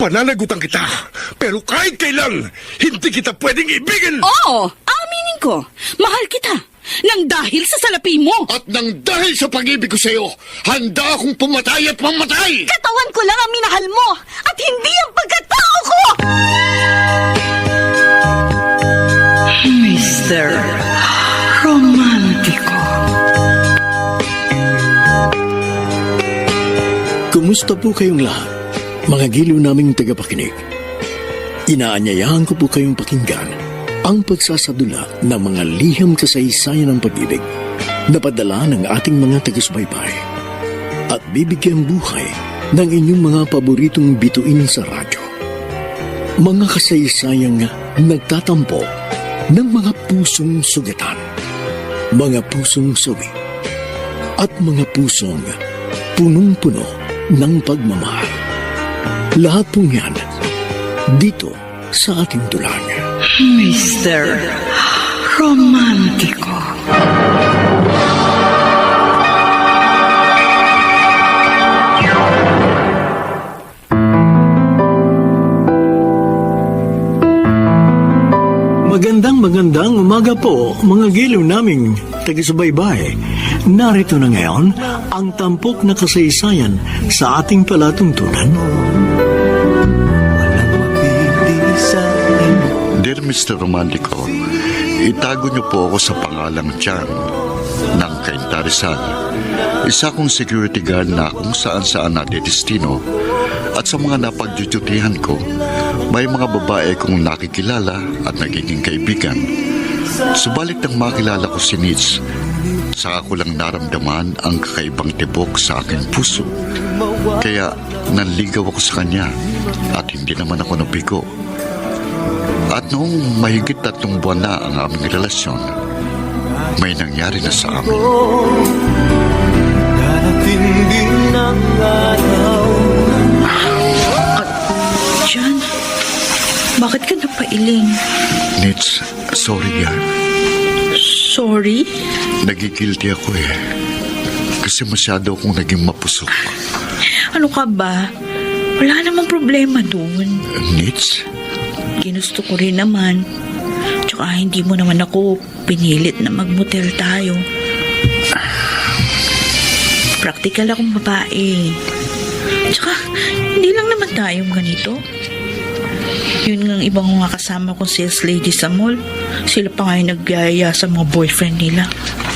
Pananagutan kita, pero kahit kailan, hindi kita pwedeng ibigin! Oo, aminin ko. Mahal kita. Nang dahil sa salapi mo. At nang dahil sa pag-ibig ko sa'yo, handa akong pumatay at mamatay! Katawan ko lang ang minahal mo at hindi ang pagkatao ko! Mr. Romantico. Kumusta po kayong lahat, mga giliw naming tagapakinig? Inaanyayahan ko po kayong pakinggan ang pagsasadula ng mga liham kasaysayan ng pag-ibig na padala ng ating mga taga-subaybay at bibigyang buhay ng inyong mga paboritong bituin sa radyo. Mga kasaysayang nagtatampo ng mga pusong sugatan, mga pusong sugi, at mga pusong punong-puno ng pagmamahal. Lahat pong yan dito sa ating tulang. Mr. Romantico. Magandang umaga po, mga giliw naming taga-subaybay. Narito na ngayon ang tampok na kasaysayan sa ating palatuntunan. Dear Mr. Romantico, itago niyo po ako sa pangalang Tiyan ng Cainta Rizal. Isa kong security guard na kung saan-saan nadedestino at sa mga napagdudutihan ko, may mga babae kong nakikilala at nagiging kaibigan. Subalit nang makilala ko si Nitz, saka ko lang naramdaman ang kakaibang tibok sa aking puso. Kaya nanligaw ako sa kanya at hindi naman ako nabigo. At noong mahigit 3 buwan na ang aming relasyon, may nangyari na sa amin. Jan, bakit ka napailing? Nitz, sorry yan. Sorry? Nagigilty ako eh. Kasi masyado akong naging mapusok. Ano ka ba? Wala namang problema doon. Nitz? Ginusto ko rin naman. Tsaka hindi mo naman ako pinilit na magmotel tayo. Praktikal akong babae. Tsaka hindi lang naman tayong ganito. Yun nga ibang mga kasama kong sales lady sa mall. Sila pa nga yung nagyaya sa mga boyfriend nila.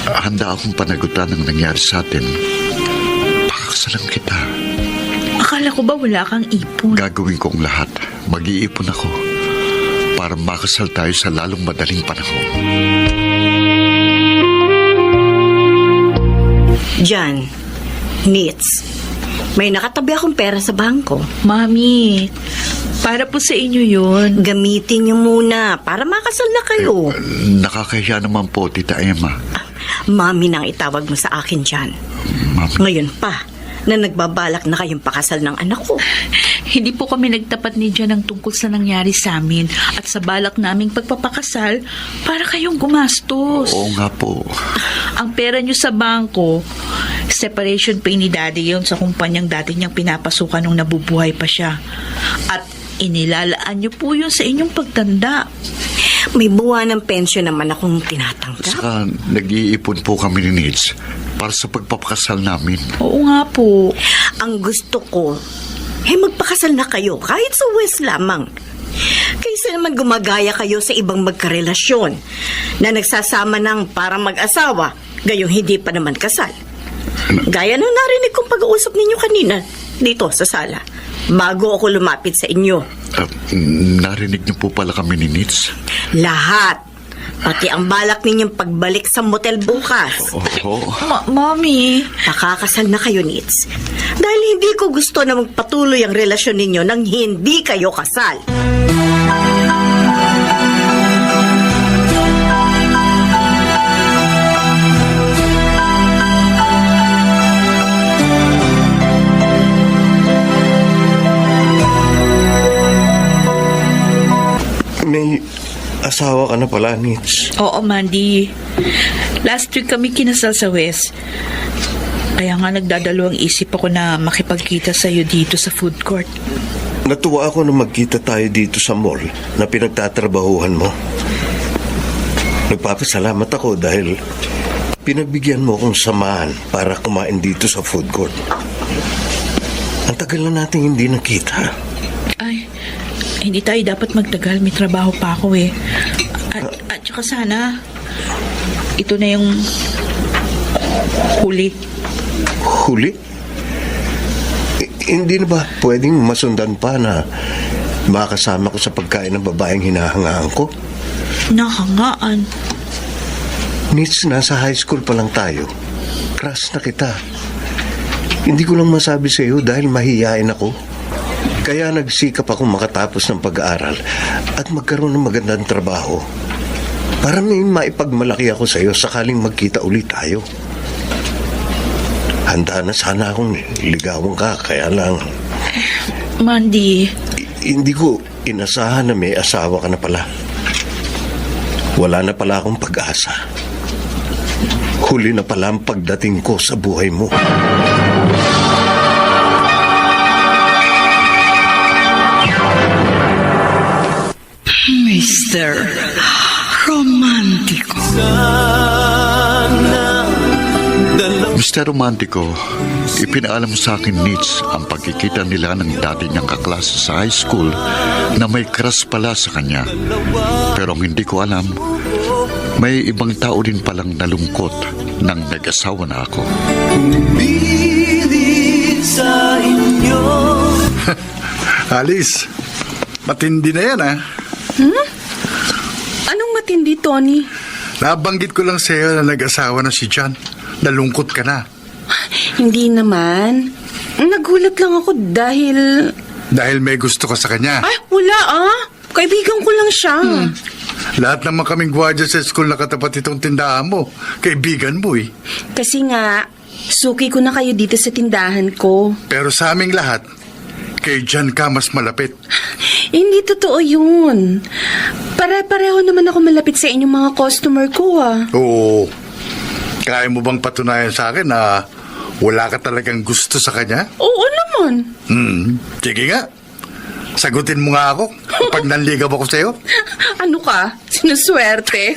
Handa akong panagutan ang nangyari sa atin. Pakakasalan kita. Akala ko ba wala kang ipon? Gagawin ko ang lahat. Mag-iipon ako para makasal tayo sa lalong madaling panahon. Jan, Nitz, may nakatabi akong pera sa bangko. Mami, para po sa inyo yun. Gamitin niyo muna para makasal na kayo. Nakakahiya naman po, Tita Emma. Mami nang itawag mo sa akin, Jan. Mami. Ngayon pa, na nagbabalak na kayong pakasal ng anak ko. Hindi po kami nagtapat ni Jan ng tungkol sa nangyari sa amin at sa balak naming pagpapakasal para kayong gumastos. Oo nga po. Ang pera nyo sa bangko, separation pay ni Daddy yun sa kumpanyang dati niyang pinapasukan nung nabubuhay pa siya. At inilalaan nyo po yun sa inyong pagtanda. May buwan ng pensyon naman akong tinatanggap. Saka nag-iipon po kami ni Nitz para sa pagpapakasal namin. Oo nga po. Ang gusto ko, magpakasal na kayo kahit sa West lamang. Kaysa naman gumagaya kayo sa ibang magkarelasyon na nagsasama ng para mag-asawa, gayong hindi pa naman kasal. Gaya ng narinig kong pag-uusap ninyo kanina dito sa sala bago ako lumapit sa inyo. Narinig niyo po pala kami ni Nitz? Lahat. Pati ang balak ninyong pagbalik sa motel bukas. Oo. Mami. Pakakasal na kayo, Nitz. Dahil hindi ko gusto na magpatuloy ang relasyon ninyo nang hindi kayo kasal. May asawa ka na pala, Nitz. Oo, Mandy. Last week kami kinasal sa West. Kaya nga nagdadalawang isip ako na makipagkita sa'yo dito sa food court. Natuwa ako na magkita tayo dito sa mall na pinagtatrabahuhan mo. Nagpapasalamat ako dahil pinagbigyan mo akong samahan para kumain dito sa food court. Ang tagal na natin hindi nakita. Ay, hindi tayo dapat magtagal. May trabaho pa ako eh. At saka sana, ito na yung huli. Huli? Hindi na ba pwedeng masundan pa na makasama ko sa pagkain ng babaeng hinahangaan ko? Nahangaan. Nits, nasa high school pa lang tayo. Crush na kita. Hindi ko lang masabi sa iyo dahil mahihain ako. Kaya nagsikap akong makatapos ng pag-aaral at magkaroon ng magandang trabaho. Para may maipagmalaki ako sa iyo sakaling magkita ulit tayo. Handa na sana akong ligawan ka, kaya lang... Mandy, Hindi ko inasahan na may asawa ka na pala. Wala na pala akong pag-asa. Huli na pala ang pagdating ko sa buhay mo. Mr. Romantico. Mr. Romantico, ipinaalam mo sa akin, Nits, ang pagkikita nila ng dati niyang kaklase sa high school na may crush pala sa kanya. Pero ang hindi ko alam, may ibang tao din palang nalungkot nang nag-asawa na ako. Alice, matindi na yan, ha? Anong matindi, Tony? Nabanggit ko lang sa'yo na nag-asawa na si John. Nalungkot ka na. Hindi naman. Nagulat lang ako dahil... Dahil may gusto ka sa kanya. Ay, wala Kaibigan ko lang siya. Lahat naman kaming gwardiya sa school na katapat itong tindahan mo. Kaibigan mo eh. Kasi nga, suki ko na kayo dito sa tindahan ko. Pero sa aming lahat, kay John ka mas malapit. Hindi totoo yun. Pare-pareho naman ako malapit sa inyong mga customer ko, Oo. Kaya mo bang patunayan sa akin na wala ka talagang gusto sa kanya? Oo naman. Sige nga. Sagutin mo nga ako kapag nanligaw ako sa'yo. Ano ka? Sinuswerte.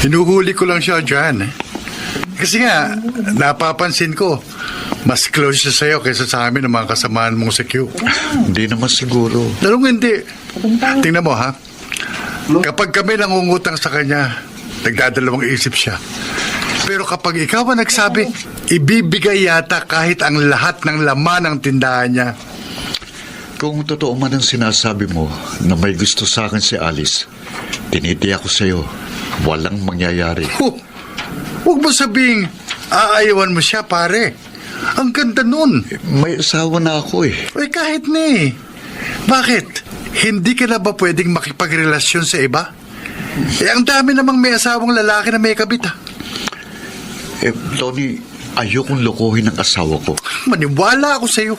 Hinuhuli ko lang siya dyan. Kasi nga, napapansin ko, mas close siya sa'yo kaysa sa amin ng mga kasamaan mong sa Q. Hindi naman siguro. Lalong hindi. Tingnan mo, ha? Kapag kami nangungutang sa kanya, nagdadalawang isip siya. Pero kapag ikaw ang nagsabi, ibibigay yata kahit ang lahat ng laman ng tindahan niya. Kung totoo man ang sinasabi mo na may gusto sa akin si Alice, tinitiyak ko sa'yo, walang mangyayari. Huwag mo sabing aayawan mo siya, pare. Ang ganda nun. May asawa na ako eh. Eh, kahit na eh. Bakit? Hindi ka na ba pwedeng makipagrelasyon sa iba? Eh, ang dami namang may asawang lalaki na may kabit, ha? Tony, ayokong lokohin ang asawa ko. Maniwala ako sa'yo.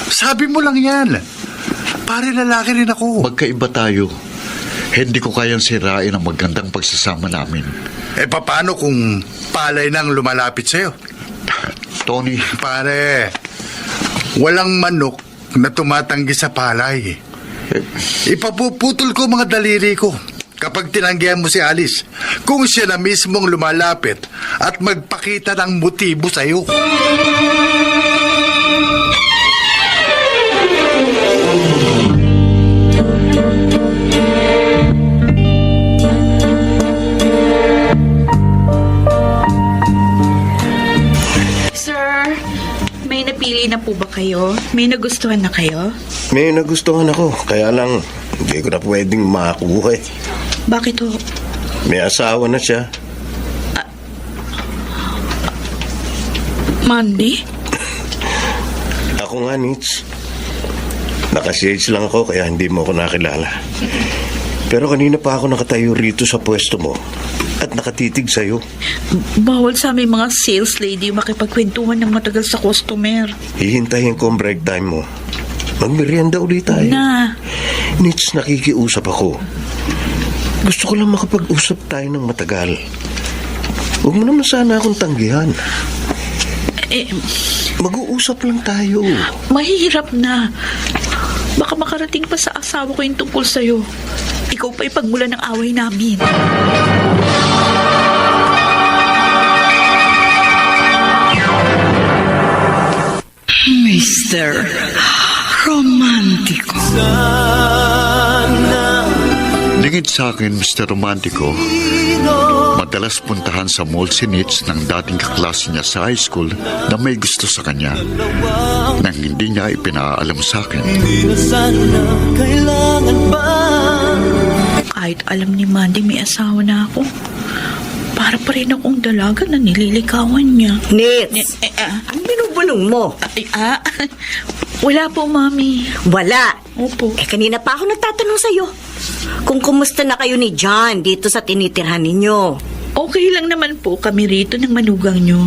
Sabi mo lang yan. Pare, lalaki rin ako. Magkaiba tayo. Hindi ko kayang sirain ang magandang pagsasama namin. Eh, paano kung palay nang lumalapit sa'yo? Tony, Pare, walang manok na tumatanggi sa palay. Ipapuputol ko mga daliri ko kapag tinanggihan mo si Alice kung siya na mismong lumalapit at magpakita ng motibo sa'yo. may napili na po ba kayo? May nagustuhan na kayo? May nagustuhan ako, kaya lang hindi ko na pwedeng makakuha eh. Bakit ho? May asawa na siya. Mandy? Ako nga, Nits. Nakashades lang ako kaya hindi mo ako nakilala. Pero kanina pa ako nakatayo rito sa pwesto mo. at nakatitig sa'yo. Bawal sa aming mga sales lady makipagkwentuhan ng matagal sa customer. Hihintayin ko ang break time mo. Magmerienda ulit tayo. Na, Nits, nakikiusap ako. Gusto ko lang makapag-usap tayo ng matagal. Huwag mo naman sana akong tanggihan. Mag-uusap lang tayo. mahirap na. Baka makarating pa sa asawa ko yung tungkol sa'yo. Ikaw pa ipagmula ng away namin. Mr. Romantico. Lingid sa akin, Mr. Romantico, madalas puntahan sa mall si Nitz ng dating kaklase niya sa high school na may gusto sa kanya nang hindi niya ipinaalam sa akin. Kahit alam ni Mandy may asawa na ako, para pa rin akong dalaga na nililikawan niya. Nits, ang binubulong mo? Wala po, Mami. Wala. Opo. Kanina pa ako nagtatanong sa'yo kung kumusta na kayo ni John dito sa tinitirhan ninyo. Okay lang naman po kami rito ng manugang niyo.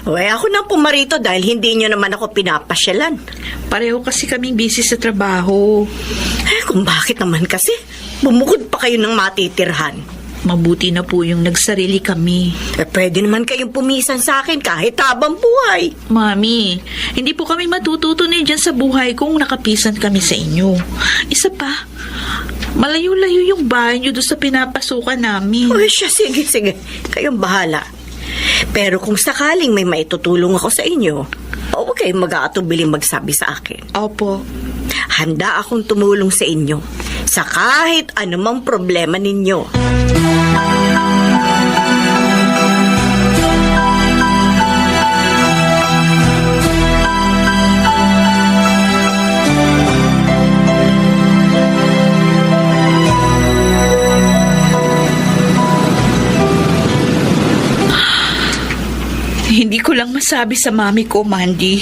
Ako nang pumarito dahil hindi nyo naman ako pinapasyalan. Pareho kasi kaming busy sa trabaho. Kung bakit naman kasi, bumukod pa kayo ng matitirhan. Mabuti na po yung nagsarili kami. Pwede naman kayong pumisan sa akin kahit habang buhay. Mami, hindi po kami matututunay dyan sa buhay kung nakapisan kami sa inyo. Isa pa, malayo-layo yung bahay nyo doon sa pinapasukan namin. Sige. Kayong bahala. Pero kung sakaling may maitutulong ako sa inyo, huwag kayong mag-aatubiling magsabi sa akin. Opo. Handa akong tumulong sa inyo sa kahit anumang problema ninyo. Hindi ko lang masabi sa mami ko, Mandy.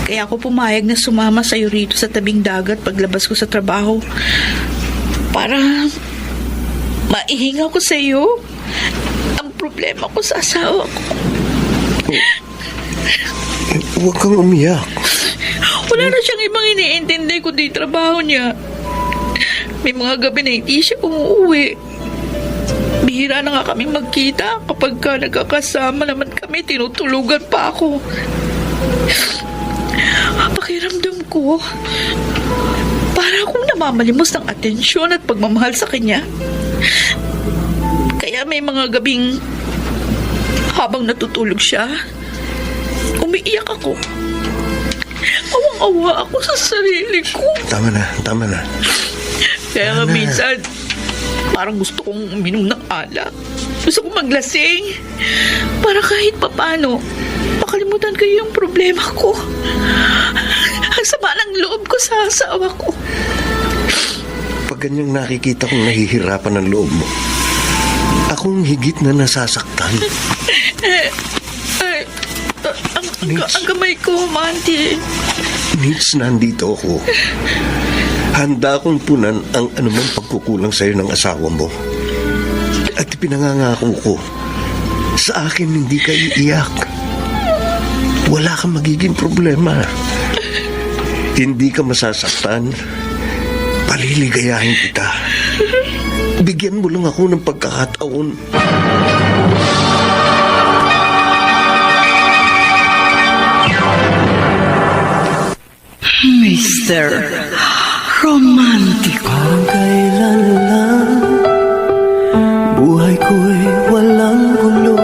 Kaya ako pumayag na sumama sa'yo rito sa tabing dagat paglabas ko sa trabaho. Para maihinga ko sa'yo ang problema ko sa asawa ko. Huwag kang umiyak. Wala na siyang ibang iniintindi kundi trabaho niya. May mga gabi na hindi siya umuwi. Bihira na nga kami magkita. Kapag ka nagkakasama naman kami, tinutulugan pa ako. Pakiramdam ko, para akong namamalimos ng atensyon at pagmamahal sa kanya. Kaya may mga gabing habang natutulog siya, umiiyak ako. Awang-awa ako sa sarili ko. Tama na. Kaya nga minsan, parang gusto kong uminom ng alak. Gusto kong maglasing. Para kahit papano, makalimutan ko yung problema ko. Ang sama ng loob ko sa asawa ko. Pag ganyang nakikita kong nahihirapan ang loob mo, akong higit na nasasaktan. Ang kamay ko, Mandy. Nits, nandito ako. Handa akong punan ang anumang pagkukulang sa'yo ng asawa mo. At pinangangako ko, sa akin hindi ka iiyak. Wala kang magiging problema. Hindi ka masasaktan. Paliligayahin kita. Bigyan mo lang ako ng pagkakataon. Mr. Romantico. Kailan lang buhay ko'y walang gulo.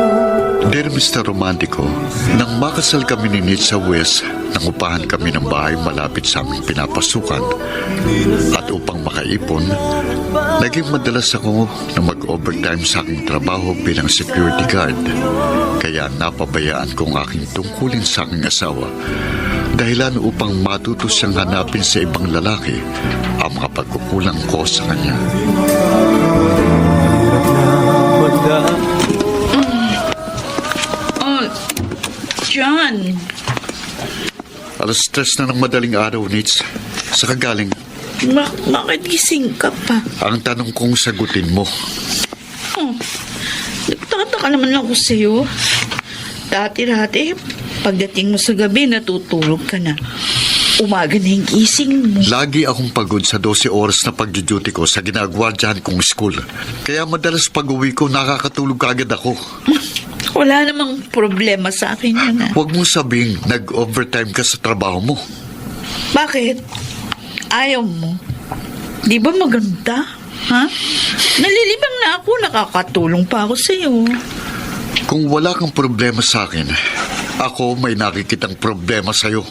Dear Mr. Romantico, nang makasal kami ni Nitz sa West, nangupahan kami ng bahay malapit sa aming pinapasukan. At upang makaipon, naging madalas ako na mag-overtime sa aking trabaho bilang security guard. Kaya napabayaan kong aking tungkulin sa aking asawa. Dahilan upang matuto siyang hanapin sa ibang lalaki ang mga pagkukulang ko sa kanya. John. Alas 3 na ng madaling araw, Nitz. Sa kagaling, Bakit gising ka pa? ang tanong kong sagutin mo. Nagtataka naman ako sa'yo. Dati-dati, pagdating mo sa gabi, natutulog ka na. Umaga na yung gising mo. Lagi akong pagod sa 12 oras na pag-duty ko sa ginagwardyahan kong school. Kaya madalas pag-uwi ko, nakakatulog kagad ako. Wala namang problema sa akin yun, ah. Huwag mong sabing nag-overtime ka sa trabaho mo. Bakit? Ayaw mo? Di ba maganda? Ha? Nalilibang na ako, nakakatulong pa ako sa'yo. Kung wala kang problema sa akin, ako may nakikitang problema sa'yo.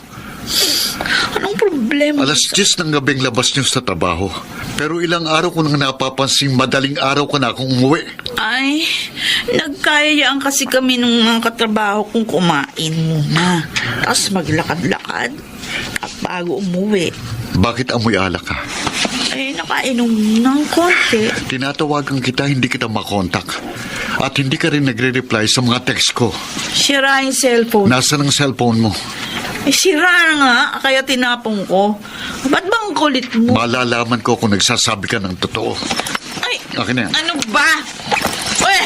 Anong problema? Alas 10 ng gabing labas niyo sa trabaho. Pero ilang araw ko nang napapansing madaling araw ka na akong umuwi. Ay, nagkayayaan kasi kami nung mga katrabaho kong kumain muna. Tapos maglakad-lakad at bago umuwi. Bakit amoy alak ka? Ay, nakainom ng konti. Tinatawagan kita, hindi kita makontak. At hindi ka rin nagre-reply sa mga text ko. Sira yung cellphone. Nasaan ang cellphone mo? Eh, sira na nga, kaya tinapong ko. Ba't bang kulit mo? Malalaman ko kung nagsasabi ka ng totoo. Ay, Akin na yan. ano ba? Uy,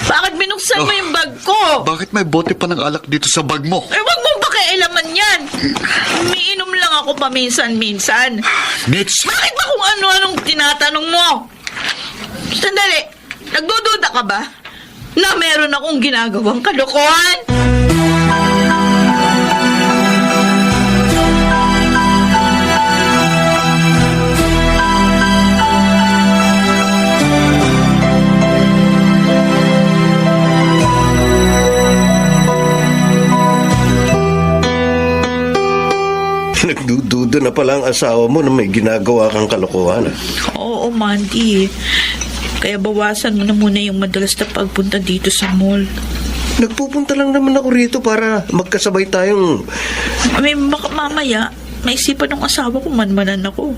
bakit binuksan mo yung bag ko? Bakit may bote pa ng alak dito sa bag mo? Eh, wag mo ba kailaman yan? Umiinom lang ako paminsan-minsan. Nits! Bakit ba kung ano-anong tinatanong mo? Sandali, nagdududa ka ba na meron akong ginagawang kalokohan? Nagdududa na pala ang asawa mo na may ginagawa kang kalokohan. Oo, Mandy. Kaya bawasan mo na muna yung madalas na pagpunta dito sa mall. Nagpupunta lang naman ako rito para magkasabay tayong... May mamaya, may isipan ng asawa ko, manmanan ako.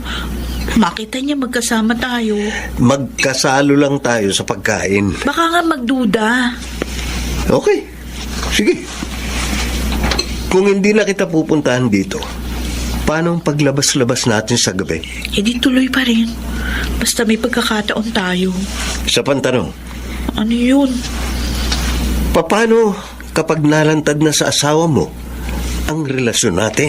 Makita niya magkasama tayo. Magkasalo lang tayo sa pagkain. Baka nga magduda. Okay. Sige. Kung hindi na kita pupuntahan dito, paano ang paglabas-labas natin sa gabi? Eh di tuloy pa rin. Basta may pagkakataon tayo. Sa pantanong, Ano yun? paano kapag nalantad na sa asawa mo ang relasyon natin?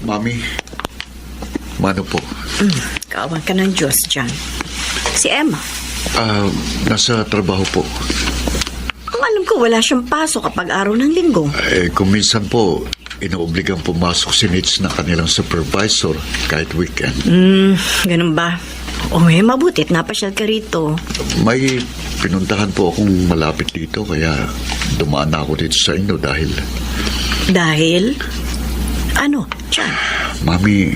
Mami, mano po? Kawan ka ng Diyos dyan. Si Emma. Nasa trabaho po. Ang alam ko, wala siyang pasok kapag araw ng linggo. Kung minsan po, inuobligang pumasok si Nits na kanilang supervisor kahit weekend. Ganun ba? Mabutit, napasyal ka rito. May pinuntahan po akong malapit dito kaya dumaan na ako dito sa inyo dahil... Dahil? Ano? Diyan? Mami,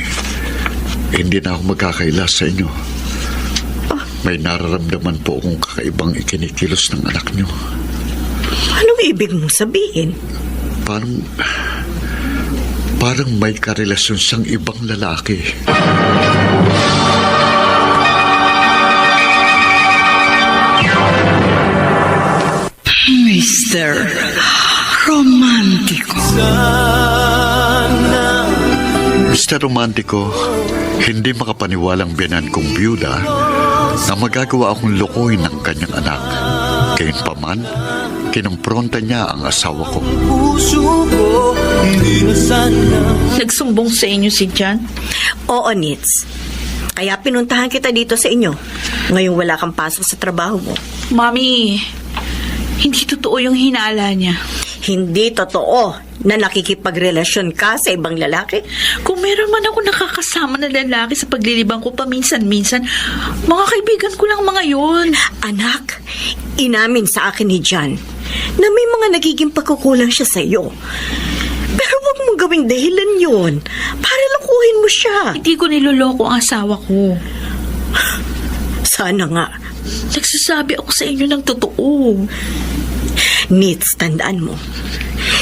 hindi na ako magkakaila sa inyo. May nararamdaman po akong kakaibang ikinikilos ng anak nyo. Anong ibig mong sabihin? Parang may karelasyon siyang ibang lalaki. Mr. Romántico. Mr. Romántico, hindi makapaniwalang biyanan kong byuda na magagawa akong lukuhin ng kanyang anak. Gayunpaman, kinumpronta niya ang asawa ko. Nagsumbong sa inyo si Jan? Oo, Nits. Kaya pinuntahan kita dito sa inyo. Ngayong wala kang pasok sa trabaho mo. Mami, hindi totoo yung hinala niya. Hindi totoo na nakikipagrelasyon ka sa ibang lalaki. Kung meron man ako nakakasama na lalaki sa paglilibang ko paminsan-minsan, mga kaibigan ko lang mga yun. Anak, inamin sa akin ni Jan na may mga nagiging pagkukulang siya sa iyo. Pero huwag mong gawing dahilan yun para lukuhin mo siya. Hindi ko niloloko ang asawa ko. Sana nga. Nagsasabi ako sa inyo ng totoo. Nits, tandaan mo,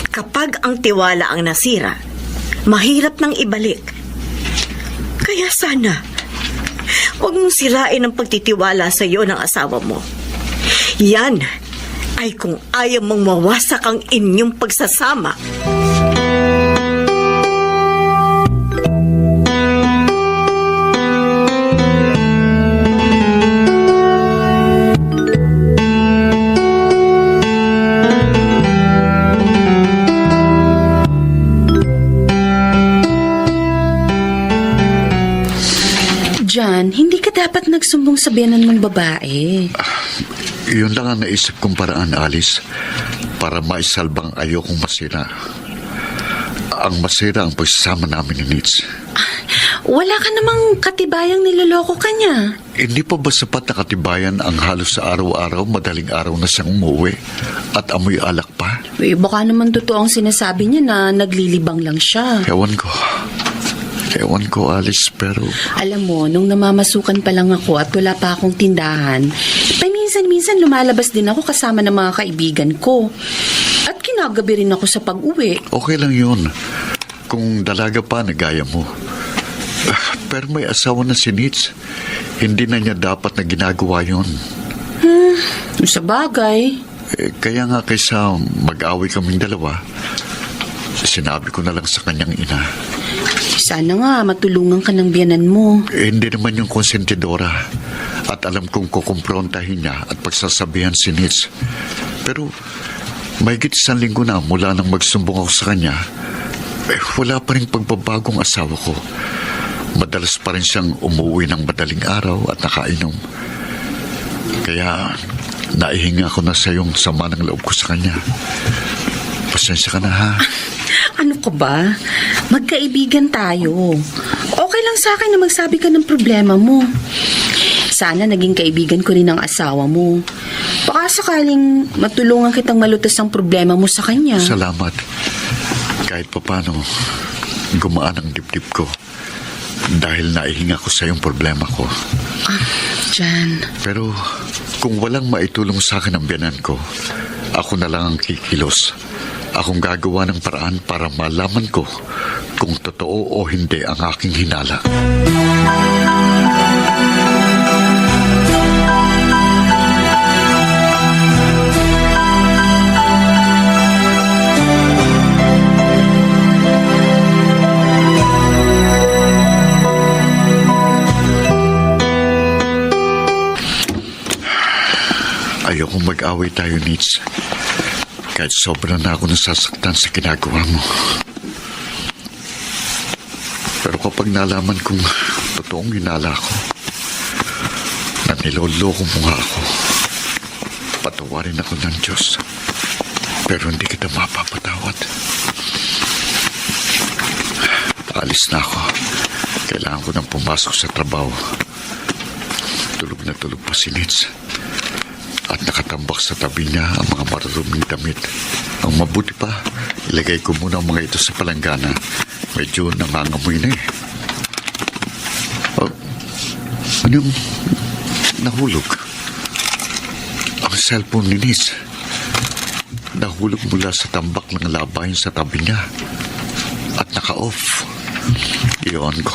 kapag ang tiwala ang nasira, mahirap nang ibalik. Kaya sana, huwag mong sirain ang pagtitiwala sa iyo ng asawa mo. Yan ay kung ayaw mong mawasak ang inyong pagsasama. John, hindi ka dapat nagsumbong sa biyanan mong babae. Yun lang ang naisip kong paraan, Alice, para maisalbang ayokong masira. Ang masira ang pagsasama namin ni Nitz. Wala ka namang katibayang niloloko ka niya. Hindi pa ba sapat na katibayan ang halos sa araw-araw, madaling araw na siyang umuwi at amoy alak pa? Baka naman totoo ang sinasabi niya na naglilibang lang siya. Ewan ko, Alice, pero... Alam mo, nung namamasukan pa lang ako at wala pa akong tindahan, paminsan-minsan lumalabas din ako kasama ng mga kaibigan ko. At kinagabi rin ako sa pag-uwi. Okay lang yun. Kung dalaga pa, nagaya mo. Pero may asawa na si Nitz. Hindi na niya dapat na ginagawa yun. Sa bagay. Kaya nga kaysa mag-away kaming dalawa, sinabi ko na lang sa kanyang ina. Sana nga matulungan ka ng biyanan mo. Hindi naman yung konsentidora. At alam kong kukumprontahin niya at pagsasabihan si Nitz. Pero mahigit 1 linggo na mula nang magsumbong ako sa kanya, wala pa rin pagbabagong asawa ko. Madalas pa rin siyang umuwi ng madaling araw at nakainom. Kaya naihinga ko na sa yung sama ng loob ko sa kanya. Pasensya ka na, ha? Ano ka ba? Magkaibigan tayo. Okay lang sa akin na magsabi ka ng problema mo. Sana naging kaibigan ko rin ang asawa mo. Baka sakaling matulungan kitang malutas ang problema mo sa kanya. Salamat. Kahit papano, gumaan ang dibdib ko. Dahil naihinga ko sa yung problema ko. Jan. Pero kung walang maitulong sa akin ang biyanan ko, ako na lang ang kikilos. Akong gagawa ng paraan para malaman ko kung totoo o hindi ang aking hinala. Ayokong mag-away tayo, Nitz. Kahit sobra na ako nasasaktan sa ginagawa mo. Pero kapag nalaman kong totoong hinala ko, na niloloko mo nga ako, patawarin ako ng Diyos. Pero hindi kita mapapatawad. Alis na ako. Kailangan ko nang pumasok sa trabaho. Tulog na tulog pa si Nitz. At nakatambak sa tabi niya ang mga maruruming damit. Ang mabuti pa, ilagay ko muna ang mga ito sa palanggana. Medyo nangangamoy na eh. Ano yung nahulog? Ang cellphone ni Nitz. Nahulog mula sa tambak ng labahin sa tabi niya. At naka-off. Iyon ko.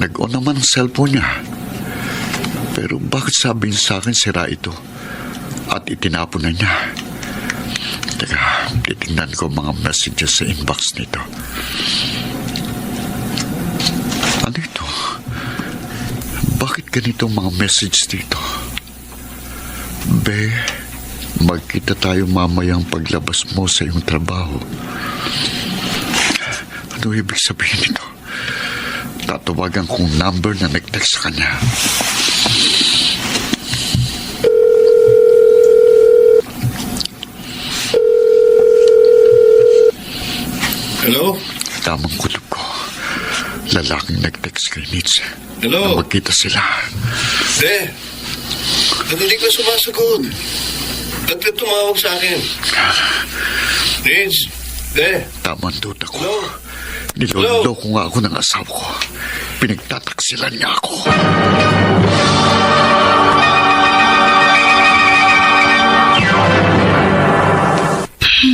Nag-on naman ang cellphone niya. Pero bakit sabihin sa akin sira ito? At itinapon na niya. Teka, titingnan ko mga messages sa inbox nito. Ano ito? Bakit ganitong mga message dito? Be, magkita tayo mamayang paglabas mo sa iyong trabaho. Ano ibig sabihin nito? Tatawagan kong number na nag-text sa kanya. Hello? Tamang kutob ko. Lalaking nag-text kay Nitz. Hello? Na magkita sila. Hindi ko sumasagot. Ba't ka tumawag sa akin? Nitz? Tamang duda ko. Hello? Niloloko ko nga ako ng asawa ko. Pinagtataksilan niya ako.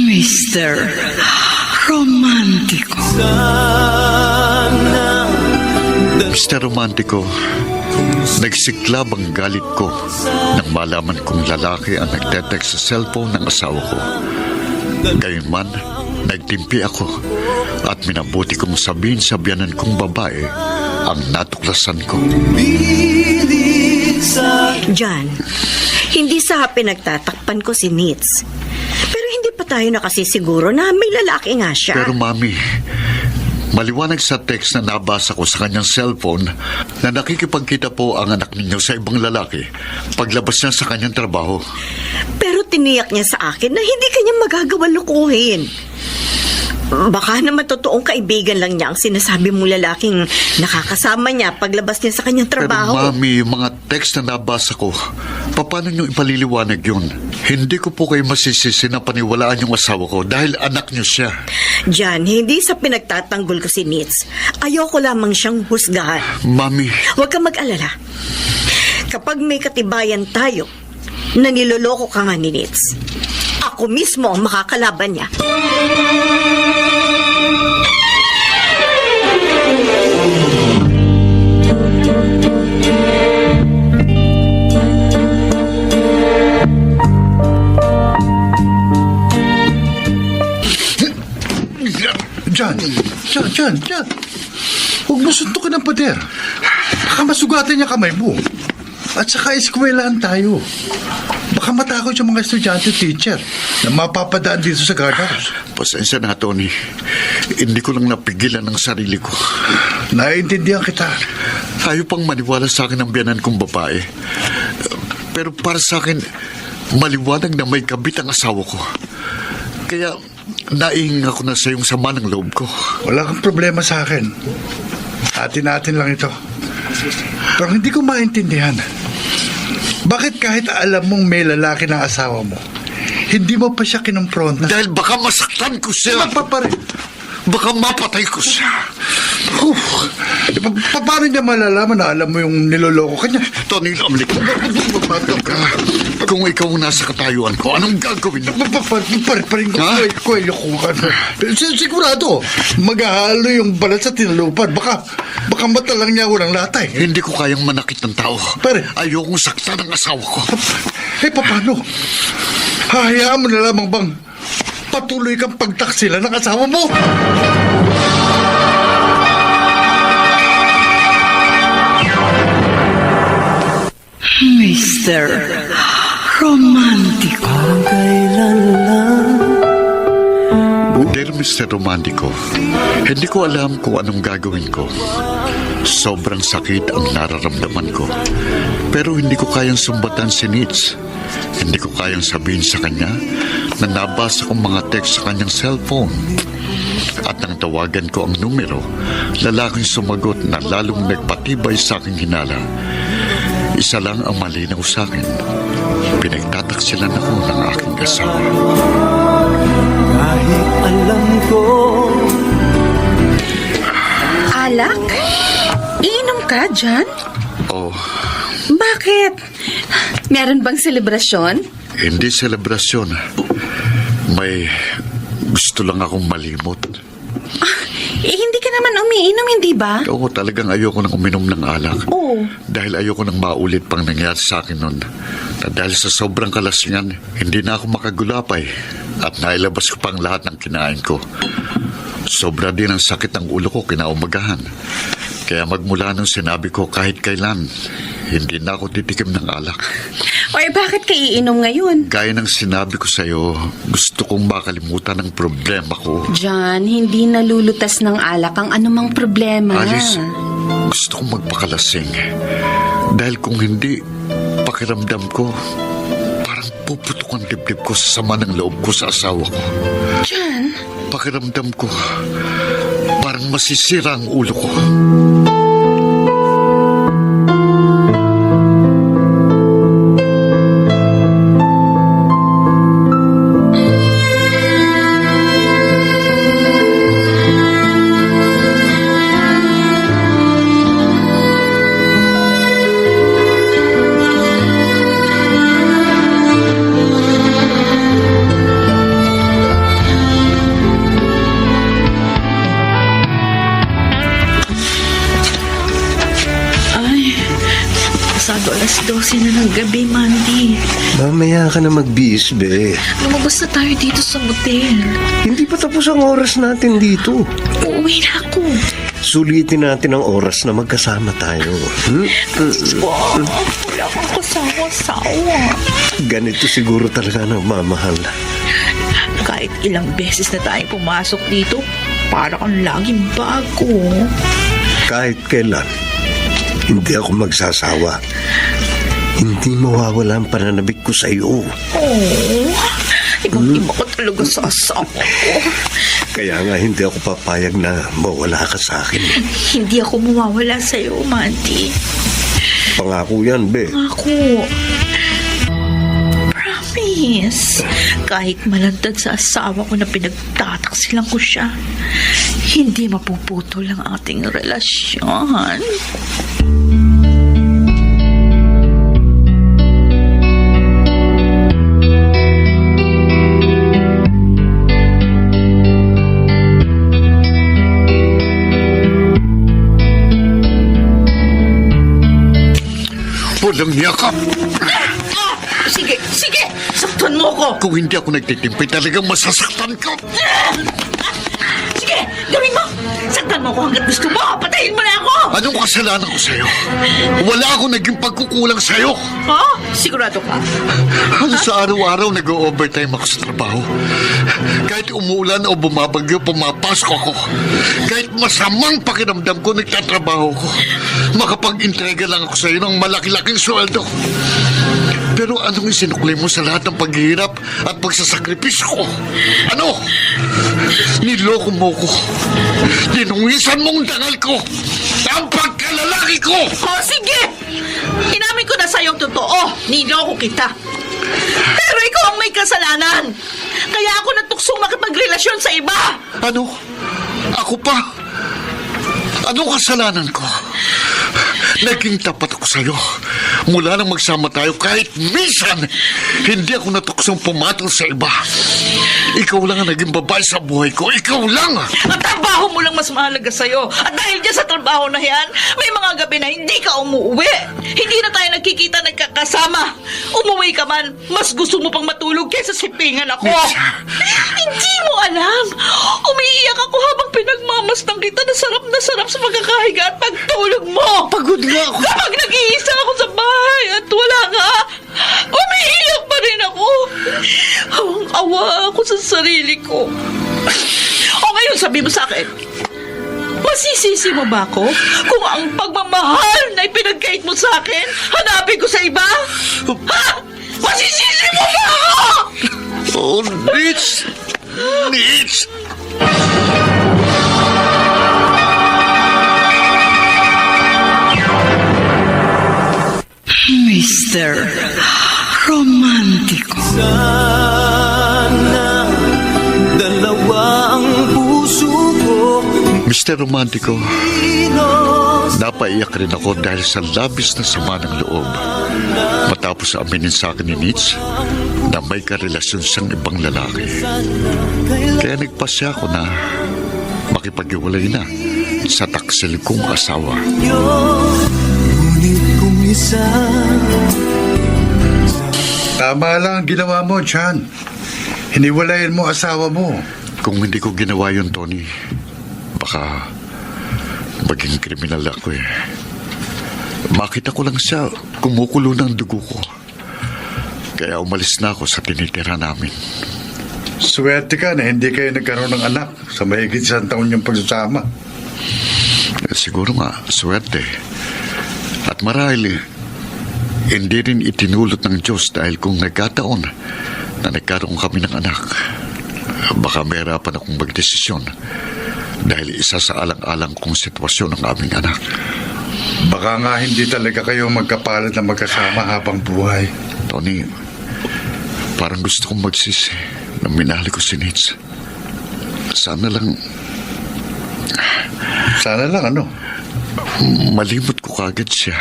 Mr. Romantico. Mr. Romantico, Nagsiklab ang galit ko nang malaman kong lalaki ang nagtetext sa cellphone ng asawa ko. Gayunman, nagtimpi ako at minabuti kong sabihin sa biyanan kong babae ang natuklasan ko. John, hindi sa pinagtatakpan ko si Nitz. Pero hindi pa tayo nakasisiguro na may lalaki nga siya. Pero mami, maliwanag sa text na nabasa ko sa kanyang cellphone na nakikipagkita po ang anak ninyo sa ibang lalaki paglabas niya sa kanyang trabaho. Pero tiniyak niya sa akin na hindi kanya magagawa lukuhin. Baka naman totoong kaibigan lang niya ang sinasabi mong lalaking nakakasama niya paglabas niya sa kanyang trabaho. Pero mami, yung mga text na nabasa ko, paano niyo ipaliliwanag yun? Hindi ko po kayo masisisi na paniwalaan yung asawa ko dahil anak niyo siya. John, hindi sa pinagtatanggol ko si Nitz. Ayoko lamang siyang husgahan. Mami, Huwag kang mag-alala. Kapag may katibayan tayo na niloloko ka nga ni Nitz, ako mismo ang makakalaban niya. John. Huwag mo suntukin ng pader. Baka masugatan niya kamay mo. At saka eskwelahan tayo. Baka matakot yung mga estudyante teacher na mapapadaan dito sa guardhouse. pasensya na, Tony. Hindi ko lang napigilan ang sarili ko. Naiintindihan kita. Ayaw pang maniwala sa akin ang biyanan kong babae. Pero para sa akin, maliwanag na may kabit ang asawa ko. Kaya naihinga ko na sa iyong sama ng loob ko. Wala kang problema sa akin. Atin-atin lang ito. Pero hindi ko maintindihan. Bakit kahit alam mong may lalaki ng asawa mo, hindi mo pa siya kinumpronta? Dahil baka masaktan ko siya. Baka mapatay ko siya. Paano niya malalaman na alam mo yung niloloko ka niya? Tony, lamlik. Kung ikaw ang nasa katayuan ko, anong gagawin mo? Paring ko ka. Sigurado, maghahalo yung balat sa tinalupad. Baka mata lang niya walang latay. Hindi ko kayang manakit ng tao. Pare. Ayokong saktan ang asawa ko. Paano? Hahayaan mo na lamang bang patuloy kang pagtaksila ng asawa mo? Mr. Romantico. Parang kailan lang. Dear Mr. Romantico, hindi ko alam kung anong gagawin ko. Sobrang sakit ang nararamdaman ko. Pero hindi ko kayang sumbatan si Nitz. Hindi ko kayang sabihin sa kanya na nabasa kong mga text sa kanyang cellphone. At nang tawagan ko ang numero, lalaking sumagot na lalong nagpatibay sa aking hinala. Isa lang ang malinaw sa akin. Pinagtataksilan ako ng aking asawa. Kahit alam ko. Alak? Iinom ka, John? Oh, Bakit? Meron bang selebrasyon? hindi selebrasyon. May gusto lang akong malimot. Hindi ka naman umiinom, hindi ba? Oo, talagang ayoko nang uminom ng alak. Oo. Dahil ayoko nang maulit pang nangyari sa akin noon. Na dahil sa sobrang kalasingan, hindi na ako makagulapay. At nailabas ko pang lahat ng kinain ko. Sobra din ang sakit ng ulo ko kinaumagahan. Kaya magmula nung sinabi ko kahit kailan, hindi na ako titikim ng alak. Bakit ka iinom ngayon? Gaya ng sinabi ko sa'yo, gusto kong makalimutan ang problema ko. John, hindi nalulutas ng alak ang anumang problema. Alice, gusto kong magpakalasing. Dahil kung hindi, pakiramdam ko, parang puputok ang dibdib ko sa sama ng loob ko sa asawa ko. John? Pakiramdam ko, parang masisira ang ulo ko. 12 na ng gabi, Mandy. Mamaya ka na magbihis, be. Lumabas na tayo dito sa motel. Hindi pa tapos ang oras natin dito. Uuwi na ako. Sulitin natin ang oras na magkasama tayo. Wow, wala akong kasawa-sawa. Ganito siguro talaga nagmamahal. Kahit ilang beses na tayo pumasok dito, para kang laging bago. Kahit kailan, hindi ako magsasawa. Hindi mawawala ang pananabik ko sa iyo. Oh, ibang-iba ka talaga sa asawa ko. Kaya nga hindi ako papayag na mawala ka sa akin. Hindi ako mawawala sa iyo, Mandy. Pangako yan, be. Ako. Promise. Kahit malantad sa asawa ko na pinagtataksilan ko siya, hindi mapuputol ang ating relasyon. Walang yakap. Sige, sige! Saktan mo ko! Kung hindi ako nagtitimpi, talagang masasaktan ka. Sige, gawin mo! Saktan mo ko hanggat gusto mo! Patayin mo na ako! Anong kasalanan ko sa'yo? Wala akong naging pagkukulang sa'yo. Ha? Sigurado ka? Halos sa araw-araw nag-overtime ako sa trabaho. Kahit umuulan o bumabagyo, pumapasok ako. Kahit masamang pakiramdam ko, nagtatrabaho ko. Makapag-entrega lang ako sa'yo ng malaki-laking sweldo. Pero anong isinukli mo sa lahat ng paghihirap at pagsasakripisyo ko? Ano? Niloko mo ko. Dinungisan mong dangal ko. Ang pagkalalaki ko! O, sige! Inamin ko na sa'yo ang totoo. Niloko kita. Pero ikaw ang may kasalanan. Kaya ako natuksong makipagrelasyon sa iba. Ano? Ako pa? Anong kasalanan ko? Naging tapat ako sa'yo. Mula nang magsama tayo, kahit minsan, hindi ako natuksong pumatol sa iba. Ikaw lang ang naging babae sa buhay ko. Ikaw lang! Ang trabaho mo lang mas mahalaga sa'yo. At dahil dyan sa trabaho na yan, may mga gabi na hindi ka umuwi. Hindi na tayo nagkikita nagkakasama. Umuwi ka man, mas gusto mo pang matulog kaysa sipingan ako. Hindi mo alam. Umiiyak ako habang pinagmamasdan kita na sarap sa pagkakahiga at pagtulog mo. Pagod nga ako. Kapag nag-iisa ako sa bahay at wala ka, umiiyak pa rin ako. Awang-awa ako sa sarili ko. O ngayon, sabi mo sa akin, masisisi mo ba ako kung ang pagmamahal na ipinagkait mo sa akin, hanapin ko sa iba? Ha? Masisisi mo ba ako? Oh, Nitz! Nitz! Mr. Romantico. Sana dalawa ang puso ko. Mr. Romantico, napaiyak rin ako dahil sa labis na sama ng loob. Matapos aminin sa akin ni Nitz na may karelasyon siyang ibang lalaki. Kaya nagpasya ako na makipag-iwalay na sa taksil kong asawa. Ngunit kung isa Tama lang ang ginawa mo, Chan. Hiniwalayan mo asawa mo. Kung hindi ko ginawa yun, Tony, baka maging kriminal ako eh. Makita ko lang siya kumukulo ng dugo ko. Kaya umalis na ako sa tinitira namin. Swerte ka na hindi kayo nagkaroon ng anak sa mahigit 1 taon yung pagsasama. Siguro nga, swerte. At marahil, hindi rin itinulot ng Diyos dahil kung nagkataon na nagkaroon kami ng anak, baka mahirapan akong magdesisyon dahil isa sa alang-alang kong sitwasyon ng aming anak. Baka nga hindi talaga kayo magkapalit na magkasama habang buhay. Tony, parang gusto kong magsisi na minahal ko si Nitz. Sana lang ano? malimot ko kagad siya.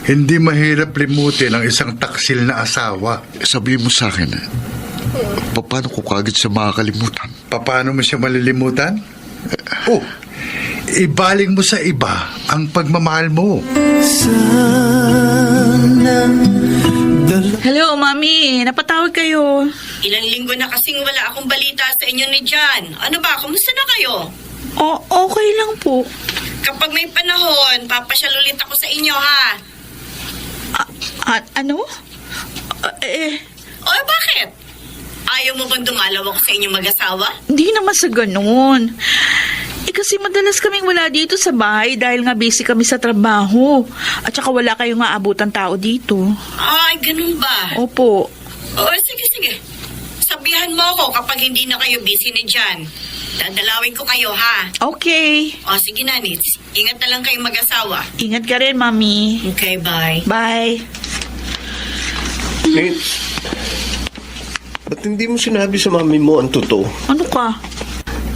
Hindi mahirap limutin ang isang taksil na asawa. Sabihin mo sa akin, paano ko kagad siya makakalimutan? Paano mo siya malilimutan? Ibaling mo sa iba ang pagmamahal mo. Hello, Mami. Napatawag kayo. Ilang linggo na kasing wala akong balita sa inyo ni John. Ano ba, kumusta na kayo? Okay lang po. Kapag may panahon, papasyal ulit ako sa inyo, ha? Ano? O, bakit? Ayaw mo bang dumalaw ako sa inyong mag-asawa? Hindi naman sa ganun. Kasi madalas kaming wala dito sa bahay dahil nga busy kami sa trabaho. At saka wala kayong aabutan tao dito. Ay, ganun ba? Opo. O, sige. Sabihan mo ako kapag hindi na kayo busy ni John. Dadalawin ko kayo, ha? Okay. O, sige na, Nits. Ingat na lang kayong mag-asawa. Ingat ka rin, Mami. Okay, bye. Bye. Nits, ba't hindi mo sinabi sa mami mo ang totoo? Ano ka?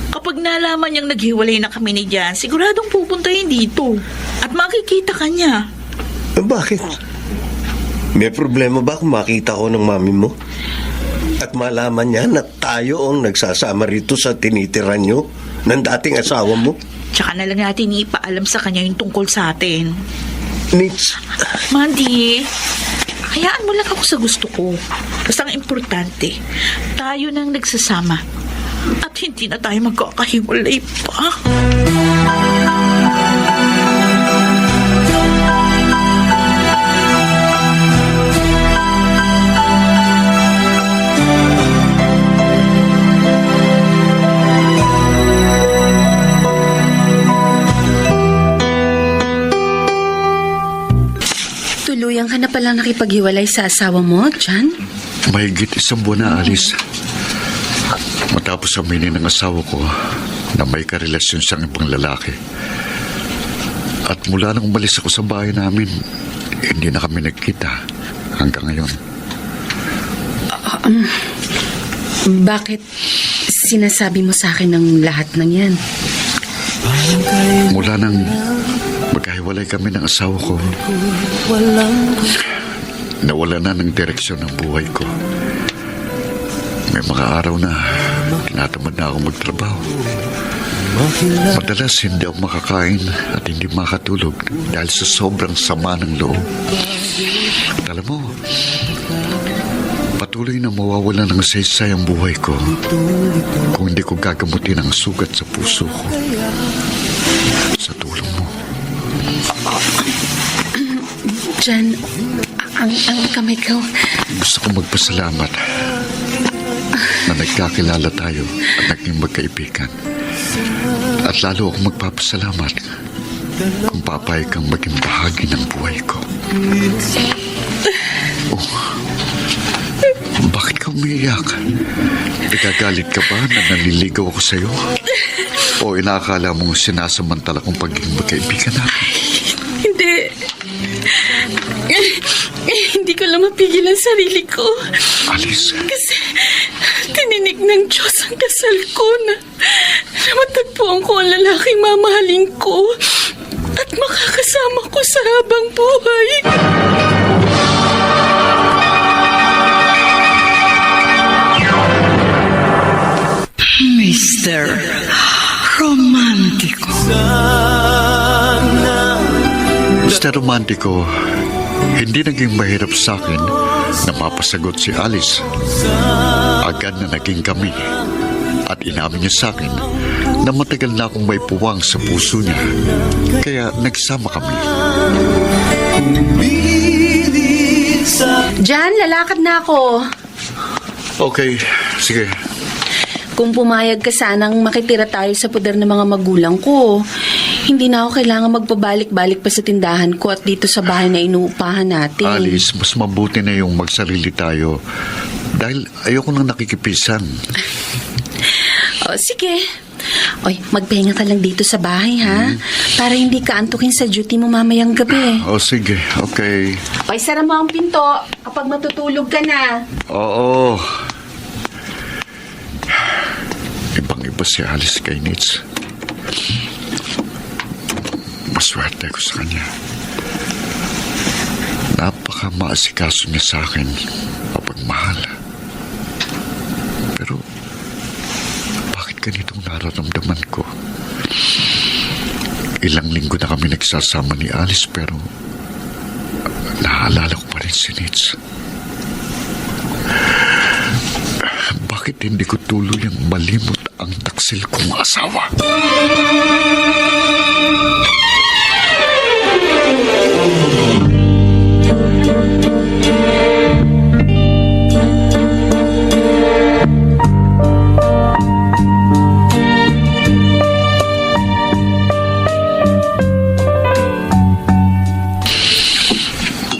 Kapag nalaman niyang naghiwalay na kami ni Jan, siguradong pupunta yun dito. At makikita ka niya. Bakit? May problema ba kung makita ko ng mami mo? At malaman niya na tayo ang nagsasama rito sa tinitiran niyo ng dating asawa mo? Tsaka na lang natin ipaalam sa kanya yung tungkol sa atin. Nits, Mandy, hayaan mo lang ako sa gusto ko. Basta ang importante, tayo nang nagsasama. At hindi na tayo magkakahiwalay pa. Tuluyan ka na palang nakipaghiwalay sa asawa mo, John? Mahigit 1 buwan na, Alice. Matapos aminin ng asawa ko na may karelasyon siyang ibang lalaki. At mula nang umalis ako sa bahay namin, hindi na kami nagkita hanggang ngayon. Bakit sinasabi mo sa akin ng lahat ng yan? Mula nang magkahiwalay kami ng asawa ko, nawala na ng direksyon ng buhay ko. May mga araw na tinatamad na ako magtrabaho. Madalas hindi ako makakain at hindi makatulog dahil sa sobrang sama ng loob. At alam mo, patuloy na mawawala ng saysay ang buhay ko kung hindi ko gagamutin ang sugat sa puso ko. Sa tulong mo. John, ang kamay ko. Gusto ko magpasalamat na nagkakilala tayo at naging magkaibigan. At lalo akong magpapasalamat kung papayag kang maging bahagi ng buhay ko. Oh, bakit ka umiiyak? Ikagalit ka ba na naliligaw ako sa'yo? O inaakala mong sinasamantala kong pagiging magkaibigan natin? Hindi. Hindi ko lang mapigilan sarili ko. Alice. Kasi tininig ng Diyos ang kasal ko na matagpuan ko ang lalaking mamahalin ko at makakasama ko sa habang buhay. Mr. Romantico. Mr. Romantico, hindi naging mahirap sa akin na mapasagot si Alice. Agad na naging kami at inamin niya sa akin na matagal na akong may puwang sa puso niya. Kaya nagsama kami. John, lalakad na ako. Okay, sige. Kung pumayag ka sanang makitira tayo sa poder ng mga magulang ko, hindi na ako kailangan magpabalik-balik pa sa tindahan ko at dito sa bahay na inuupahan natin. Alice, mas mabuti na yung magsarili tayo dahil ayoko nang nakikipisan. O, sige. Oy, magpahinga ka lang dito sa bahay, ha? Para hindi ka antukin sa duty mo mamayang gabi. O sige, okay. Oy, sara mo ang pinto kapag matutulog ka na. Oo. Ibang-iba si Alice kay Nitz. Maswerte ko sa kanya. Napaka-maasikaso niya sa akin kapag mahal. Pero, bakit ganitong nararamdaman ko? ilang linggo na kami nagsasama ni Alice pero naalala ko pa rin si Nitz. Bakit hindi ko tuluyang malimot ang taksil kong asawa?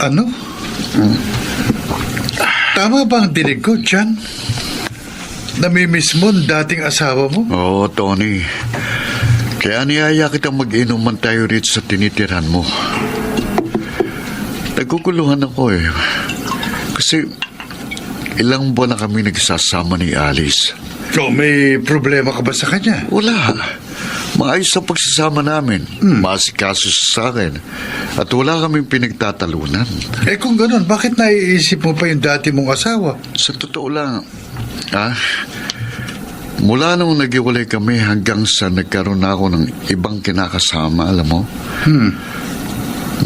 Ano? Tama ba ang dinig ko, Jan? Namimiss mo ang dating asawa mo? Oo, Tony. Kaya niyaya kitang mag-inuman tayo rito sa tinitirahan mo. Naguguluhan ako eh. Kasi ilang buwan na kami nagsasama ni Alice. So, may problema ka ba sa kanya? Wala. Maayos ang pagsasama namin. Masikaso siya sa akin. At wala kaming pinagtatalunan. Eh kung ganun, bakit naiisip mo pa yung dati mong asawa? Sa totoo lang, mula nung naghiwalay kami hanggang sa nagkaroon ako ng ibang kinakasama, alam mo?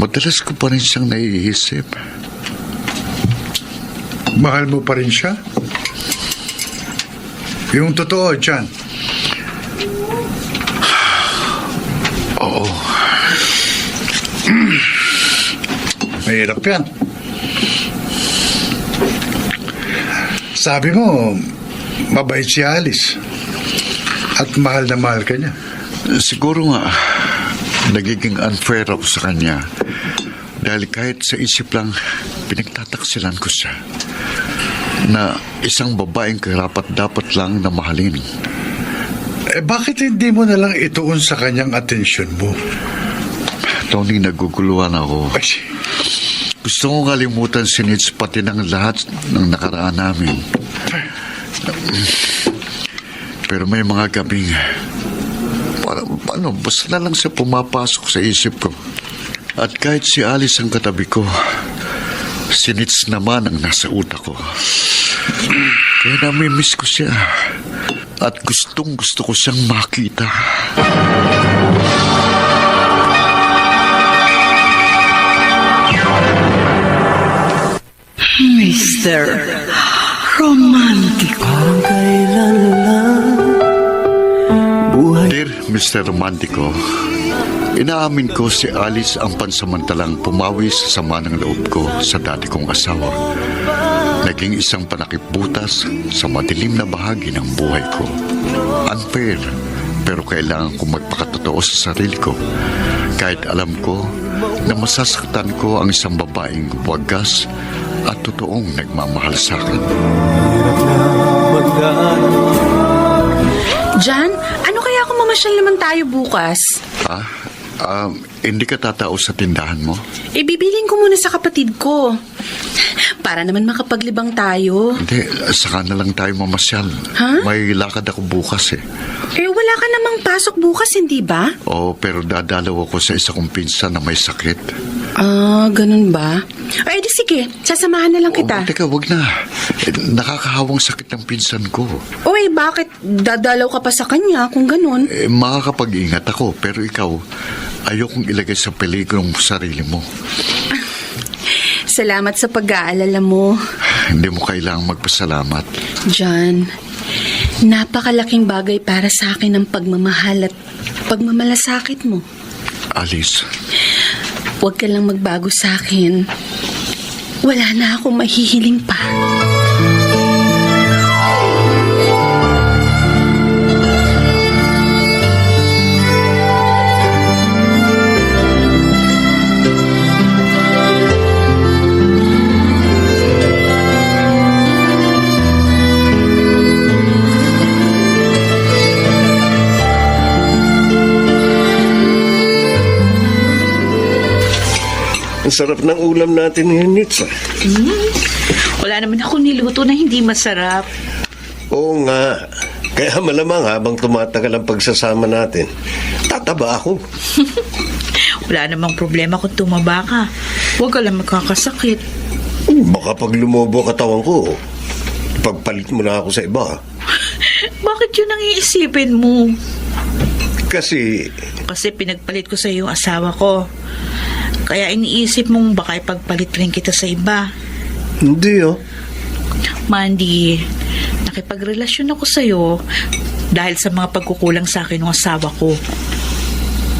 Madalas ko pa rin siyang naiisip. Mahal mo pa rin siya? Yung totoo, Jan. Oo. Mahirap yan. Sabi mo, mabait si Alice. At mahal na mahal ka niya. Siguro nga, nagiging unfair ako sa kanya. Dahil kahit sa isip lang, pinagtataksilan ko siya. Na isang babaeng karapat-dapat lang na mahalin. Eh bakit hindi mo na lang ituon sa kanyang atensyon mo? Tony, naguguluhan ako. Ay, Gusto kong kalimutan si Nitz pati ng lahat ng nakaraan namin. Pero may mga gabing paano, basta na lang siya pumapasok sa isip ko. At kahit si Alice ang katabi ko, si Nitz naman ang nasa utak ko. Kaya namimiss ko siya. At gustong gusto ko siyang makita. Mr. Romantico. Parang kailan lang buhay. Dear Mr. Romantico, inaamin ko si Alice ang pansamantalang pumawi sa sama ng loob ko sa dati kong asawa. Naging isang panakibutas sa madilim na bahagi ng buhay ko. Unfair, pero kailangan kong magpakatotoo sa sarili ko. Kahit alam ko na masasaktan ko ang isang babaeng wagas at totoong nagmamahal sa akin. Jan, ano kaya kung mamasyal naman tayo bukas? Hindi ka tatao sa tindahan mo? Ibibilin ko muna sa kapatid ko. Para naman makapaglibang tayo. Hindi, saka na lang tayo mamasyal. Ha? May lakad ako bukas eh. Eh, wala ka namang pasok bukas, hindi ba? Oo, pero dadalaw ako sa isa kong pinsan na may sakit. Ganun ba? Ay, di sige. Sasamahan na lang kita. Teka, wag na. Nakakahawang sakit ng pinsan ko. Uy, bakit? Dadalaw ka pa sa kanya kung ganun? Makakapag-ingat ako, pero ikaw, ayokong ilagay sa peligro ang sarili mo. Salamat sa pag-aalala mo. Hindi mo kailangang magpasalamat. John, napakalaking bagay para sa akin ang pagmamahal at pagmamalasakit mo. Alice, Huwag ka lang magbago sa akin. Wala na akong mahihiling pa. Ang sarap ng ulam natin ni Nitz. Wala naman ako niluto na hindi masarap. Oo nga. Kaya malamang habang tumatagal ang pagsasama natin, tataba ako. Wala namang problema kung tumaba ka. Huwag ka lang magkakasakit. Baka pag lumobo katawan ko, pagpalit mo na ako sa iba. Bakit yun ang iisipin mo? Kasi Kasi pinagpalit ko sa yung asawa ko. Kaya iniisip mong baka ipagpalit rin kita sa iba. Hindi oh. Mandy, nakipagrelasyon ako sa'yo dahil sa mga pagkukulang sa akin ng asawa ko.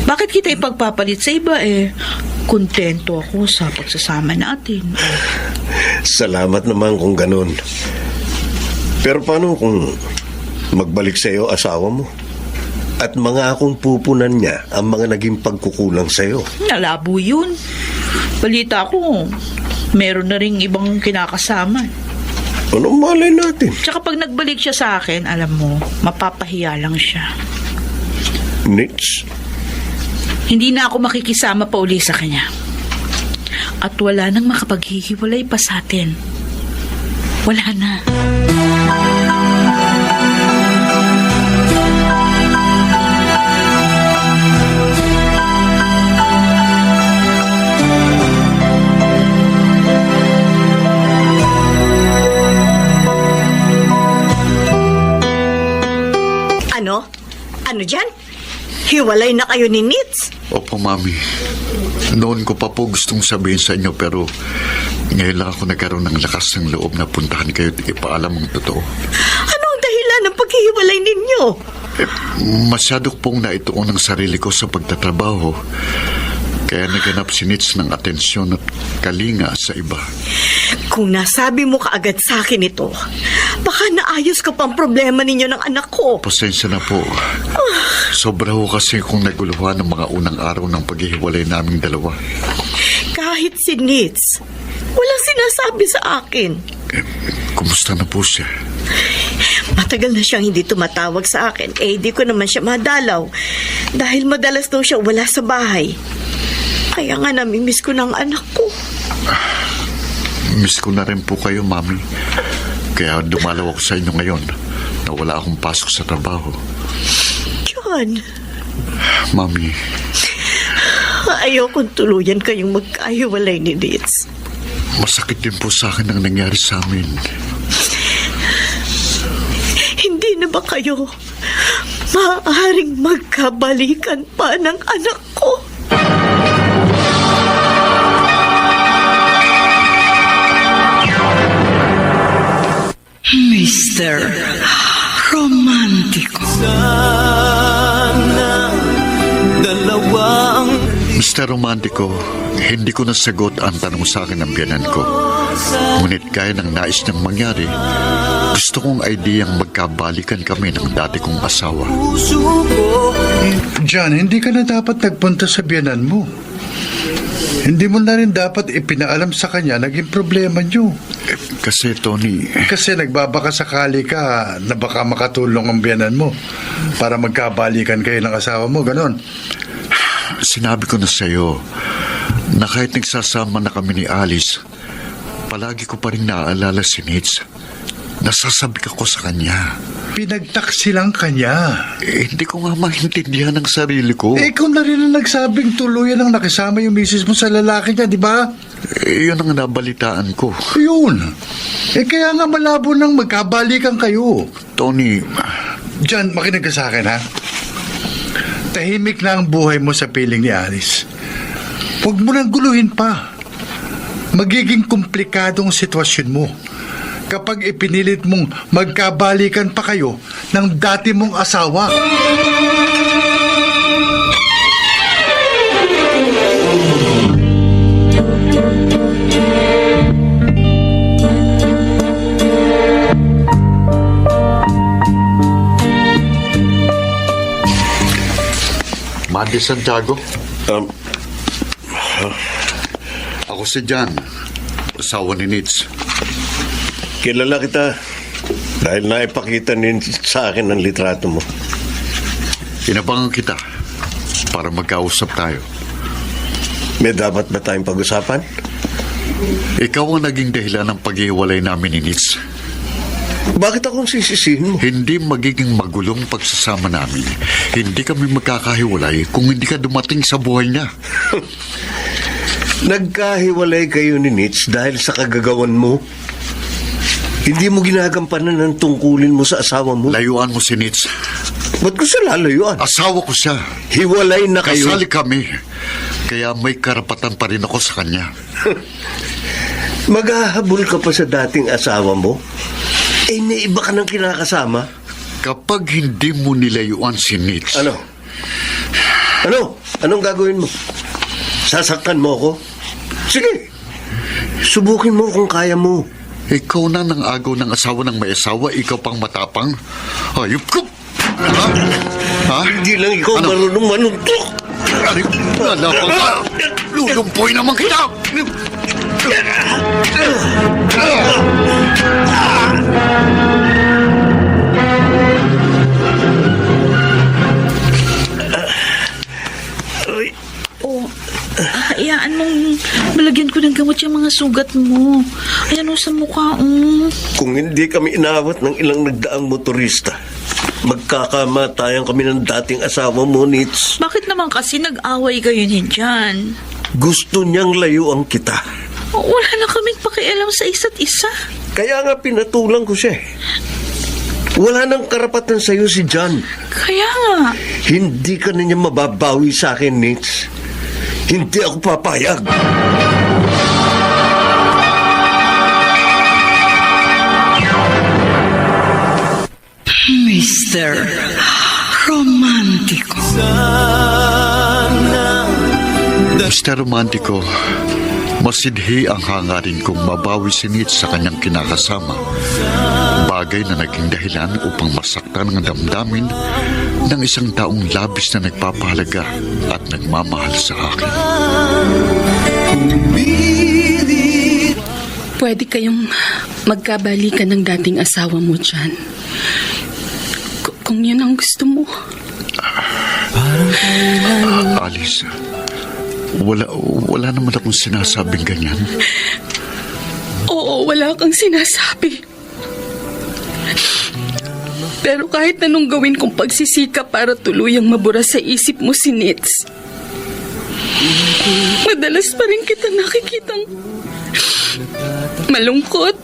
Bakit kita ipagpapalit sa iba kontento ako sa pagsasama natin. Salamat naman kung ganun. Pero paano kung magbalik sa iyo asawa mo? At mga akong pupunan niya ang mga naging pagkukulang sa iyo. Nalabo yun. Balita ko, meron na ring ibang kinakasama. Anong malay natin? Tsaka pag nagbalik siya sa akin, alam mo, mapapahiya lang siya. Nits? Hindi na ako makikisama pa uli sa kanya. At wala nang makapaghihiwalay pa sa atin. Wala na. Ano dyan? Hiwalay na kayo ni Nitz? Opo, Mami. Noon ko pa po gustong sabihin sa inyo pero ngayon lang ako nagkaroon ng lakas ng loob na puntahan kayo at ipaalam ang totoo. Ano ang dahilan ng paghihiwalay ninyo? Masyado pong naituon ang sarili ko sa pagtatrabaho. Kaya naganap si Nitz ng atensyon at kalinga sa iba. Kung nasabi mo kaagad sa akin ito, baka naayos ko pang problema ninyo ng anak ko. Pasensya na po. Sobra ho kasi kung naguluhan ng mga unang araw ng paghihiwalay naming dalawa. Kahit si Nitz, walang sinasabi sa akin. Kumusta na po siya? Matagal na siyang hindi tumatawag sa akin. Di ko naman siya madalaw. Dahil madalas daw siya wala sa bahay. Kaya nga namimiss ko ng anak ko. Miss ko na rin po kayo, Mami. Kaya dumalaw ako sa inyo ngayon na wala akong pasok sa trabaho. John. Mami. Ayokong tuluyan kayong magkahiwalay ni Nitz. Masakit din po sa akin ang nangyari sa amin. Hindi na ba kayo maaaring magkabalikan pa ng anak ko? Mr. Romantico. Mr. Romantico, hindi ko nasagot ang tanong sa akin ng biyanan ko. Ngunit gaya ng nais niyang mangyari, gusto kong ideyang magkabalikan kami ng dati kong asawa. John, hindi ka na dapat nagpunta sa biyanan mo. Hindi mo na rin dapat ipinaalam sa kanya naging problema niyo. Kasi, Tony... Kasi nagbabaka sakali ka na baka makatulong ang biyanan mo para magkabalikan kayo ng asawa mo, ganon. Sinabi ko na sa iyo na kahit nagsasama na kami ni Alice, palagi ko pa rin naaalala si Nitz. Nasasabik ako sa kanya. Pinagtaksi lang kanya. Hindi ko nga maintindihan ang sarili ko. Ikaw na rin ang nagsabing tuluyan ang nakisama yung misis mo sa lalaki niya, di ba? Yun ang nabalitaan ko. Yun. Kaya nga malabo nang magkabalikan kayo. Tony... John, makinig ka sa akin, ha? Tahimik na ang buhay mo sa piling ni Alice. Huwag mo nang guluhin pa. Magiging komplikadong sitwasyon mo kapag ipinilit mong magkabalikan pa kayo ng dati mong asawa. Mandy Santiago? Ako si John, asawa ni Nitz. Kilala kita dahil naipakita sa akin ang litrato mo. Inabangan kita para magkausap tayo. May dapat ba tayong pag-usapan? Ikaw ang naging dahilan ng paghiwalay namin ni Nitz. Bakit akong sisisihin mo? Hindi magiging magulong pagsasama namin. Hindi kami magkakahiwalay kung hindi ka dumating sa buhay niya. Nagkahiwalay kayo ni Nitz dahil sa kagagawan mo. Hindi mo ginagampanan ng tungkulin mo sa asawa mo. Layuan mo si Nitz. Ba't ko siya lalayuan? Asawa ko siya. Hiwalay na kayo. Kasali kami. Kaya may karapatan pa rin ako sa kanya. Maghahabol ka pa sa dating asawa mo? Eh, may iba ka nang kinakasama? Kapag hindi mo nilayuan si Nitz, Ano? Anong gagawin mo? Sasaktan mo ako? Sige. Subukin mo kung kaya mo. ikaw na nang agaw ng asawa ng may asawa, ikaw pang matapang. Hayop ko! Ha? Ha? Hindi lang ikaw Ano? marunong manuntok. Wala pa ka! Lulumpoy naman kita! Oh, hayaan mong malagyan ko ng gamot yung mga sugat mo. Ayan o sa mukha, Kung hindi kami inawat ng ilang nagdaang motorista, magkakamatayan kami ng dating asawa mo, Nitz. Bakit naman kasi nag-away kayo ni John? Gusto niyang layuan kita. Wala na kaming pakialam sa isa't isa. Kaya nga pinatulang ko siya. Wala nang karapatan sa'yo si John. Kaya nga. Hindi ka na niya mababawi sa akin, Nitz. Hindi ako papayag. Mr. Romantico. Mr. Romantico, masidhi ang hangarin kong mabawi si Nitz sa kanyang kinakasama. Bagay na naging dahilan upang masaktan ang damdamin ng isang taong labis na nagpapahalaga at nagmamahal sa akin. Pwede kayong magkabalikan ng dating asawa mo, John. Kung yun ang gusto mo. Alice, wala naman akong sinasabing ganyan. Oo, wala kang sinasabi. Pero kahit anong gawin kong pagsisika para tuluyang mabura sa isip mo si Nitz, madalas pa rin kita nakikitang malungkot,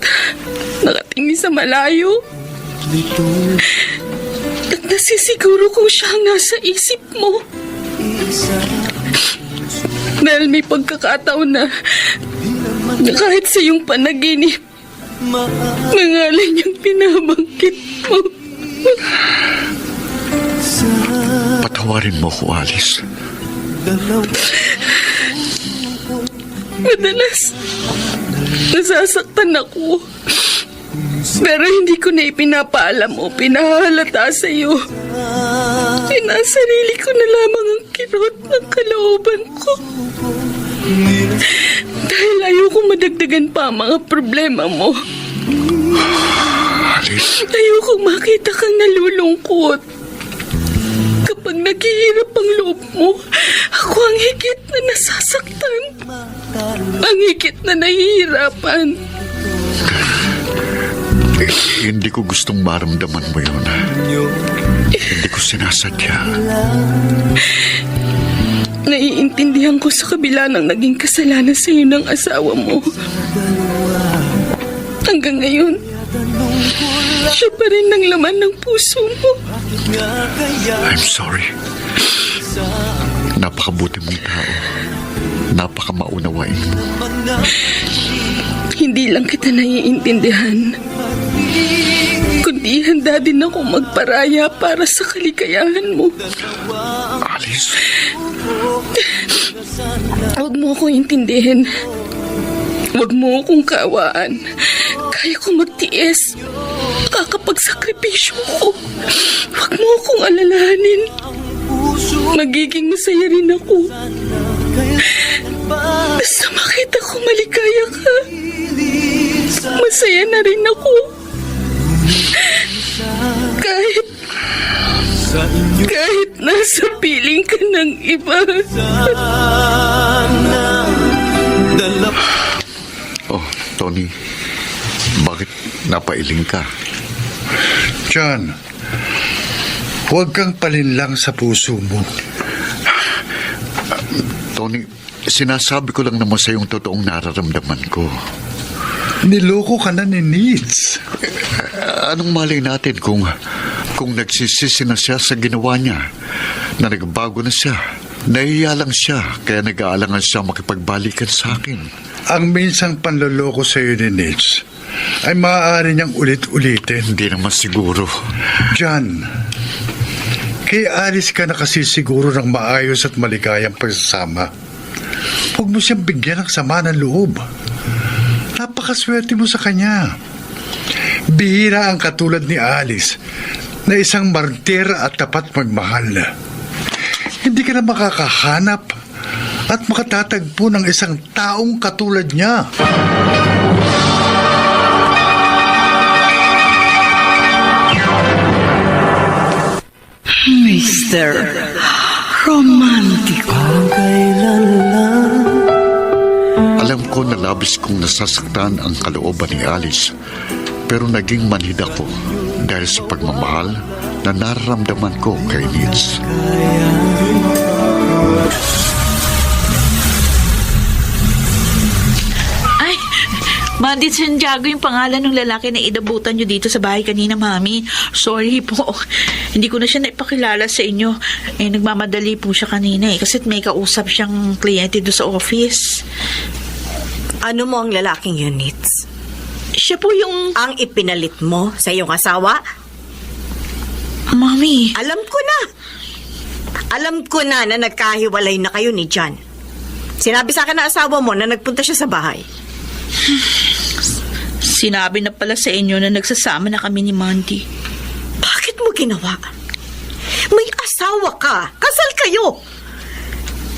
nakatingin sa malayo, at nasisiguro kung siya ang nasa isip mo. Dahil may pagkakataon na kahit sa iyong panaginip, mangalan niyang pinabangkit mo. Patawarin mo ko, Alice. Madalas, nasasaktan ako. Pero hindi ko na ipinapaalam o pinahalata sa iyo. Sinasarili ko na lamang ang kirot ng kalooban ko. Dahil ayoko madagdagan pa ang mga problema mo. Alice, Ayoko makita kang nalulungkot. Kapag naghihirap ang loob mo, ako ang higit na nasasaktan. Ang higit na nahihirapan. hindi ko gustong maramdaman mo yun. Hindi ko sinasadya. Naiintindihan ko sa kabila ng naging kasalanan sa iyo ng asawa mo. Hanggang ngayon, siya pa rin ang laman ng puso mo. I'm sorry. Napakabuti mong tao. Napakamaunawain mo. Hindi lang kita naiintindihan, kundi handa din ako magparaya para sa kaligayahan mo. Alice, Huwag mo akong intindihin. Huwag mo akong kaawaan. Kaya ko magtiis. Kakapagsakripisyo ko. Huwag mo akong alalahanin. Magiging masaya rin ako. Basta makita ko maligaya ka, masaya na rin ako. Kahit nasa piling ka ng iba. oh, Tony, bakit napailing ka? John, huwag kang palinlang sa puso mo. Tony, sinasabi ko lang naman sa yung totoong nararamdaman ko. Niloko ka na ni Nitz. Anong malay natin kung kung nagsisisi na siya sa ginawa niya, na nagbago na siya. Nahiya lang siya, kaya nag-aalangan siya makipagbalikan sa akin. Ang minsang panloloko sa iyo ni Nitz ay maaari niyang ulit-ulitin. Hindi naman siguro. John, kay Alice ka na kasi siguro ng maayos at maligayang pagsasama. Huwag mo siyang bigyan ng sama ng loob. Napakaswerte mo sa kanya. Bihira ang katulad ni Alice na isang martir at tapat magmahal. Hindi ka na makakahanap at makatatagpo ng isang taong katulad niya. Mr. Romantico. Parang kailan lang. Alam ko na labis kong nasasaktan ang kalooban ni Alice, pero naging manhid ako dahil sa pagmamahal na nararamdaman ko kay Nitz. Ay, Bandit Santiago yung pangalan ng lalaki na inabutan nyo dito sa bahay kanina, Mami. Sorry po. Hindi ko na siya naipakilala sa inyo. Nagmamadali po siya kanina kasi may kausap siyang kliyente doon sa office. Ano mo ang lalaking yun, Nitz? Siya po yung... Ang ipinalit mo sa iyong asawa? Mami. Alam ko na. Alam ko na nagkahiwalay na kayo ni John. Sinabi sa akin na asawa mo na nagpunta siya sa bahay. Sinabi na pala sa inyo na nagsasama na kami ni Mandy. Bakit mo ginawa? May asawa ka. Kasal kayo.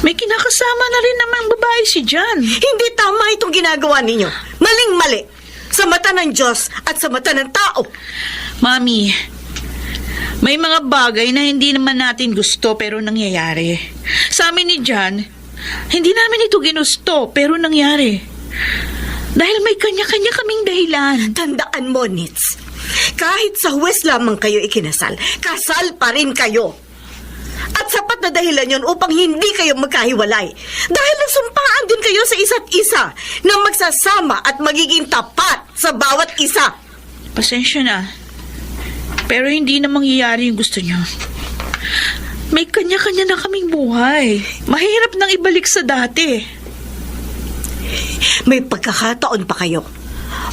May kinakasama na rin namang babae si John. Hindi tama itong ginagawa ninyo. Maling-mali. Sa mata ng Diyos at sa mata ng tao. Mami, may mga bagay na hindi naman natin gusto pero nangyayari. Sa amin ni John, hindi namin ito ginusto pero nangyari. Dahil may kanya-kanya kaming dahilan. Tandaan mo, Nitz. Kahit sa huwes lamang kayo ikinasal, kasal pa rin kayo. At sapat na dahilan yon upang hindi kayo magkahiwalay. Dahil nagsumpaan din kayo sa isa't isa na magsasama at magiging tapat sa bawat isa. Pasensya na. Pero hindi na mangyayari yung gusto niyo. May kanya-kanya na kaming buhay. Mahirap nang ibalik sa dati. May pagkakataon pa kayo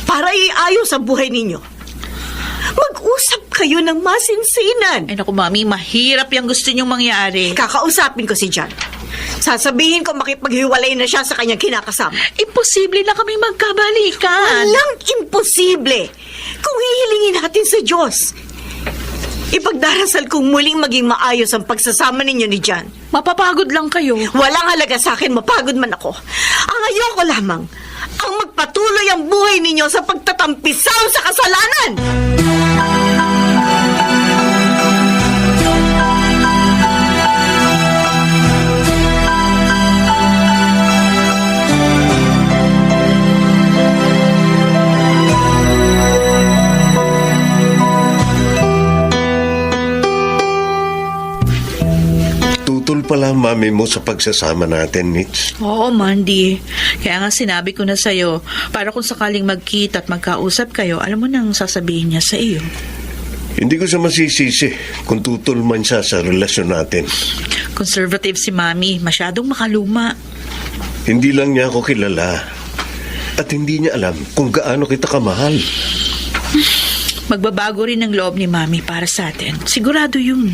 para iayos ang buhay ninyo. Mag-usap kayo ng masinsinan. Ay naku, Mami, mahirap yung gusto niyong mangyari. Kakausapin ko si John. Sasabihin ko makipaghiwalay na siya sa kanyang kinakasama. Imposible na kami magkabalikan. Walang imposible kung hihilingin natin sa Diyos. Ipagdarasal kong muling maging maayos ang pagsasama ninyo ni John. Mapapagod lang kayo. Walang halaga sa akin, mapagod man ako. Ang ayoko lamang, ang magpatuloy ang buhay ninyo sa pagtatampisaw sa kasalanan. Tutol pala mami mo sa pagsasama natin, Nitz. Oo, Mandy. Kaya nga sinabi ko na sa'yo, para kung sakaling magkita at magkausap kayo, alam mo nang sasabihin niya sa iyo. Hindi ko siya masisisi kung tutol man siya sa relasyon natin. Conservative si Mami, masyadong makaluma. Hindi lang niya ako kilala. At hindi niya alam kung gaano kita kamahal. Magbabago rin ang loob ni Mami para sa atin. Sigurado yun.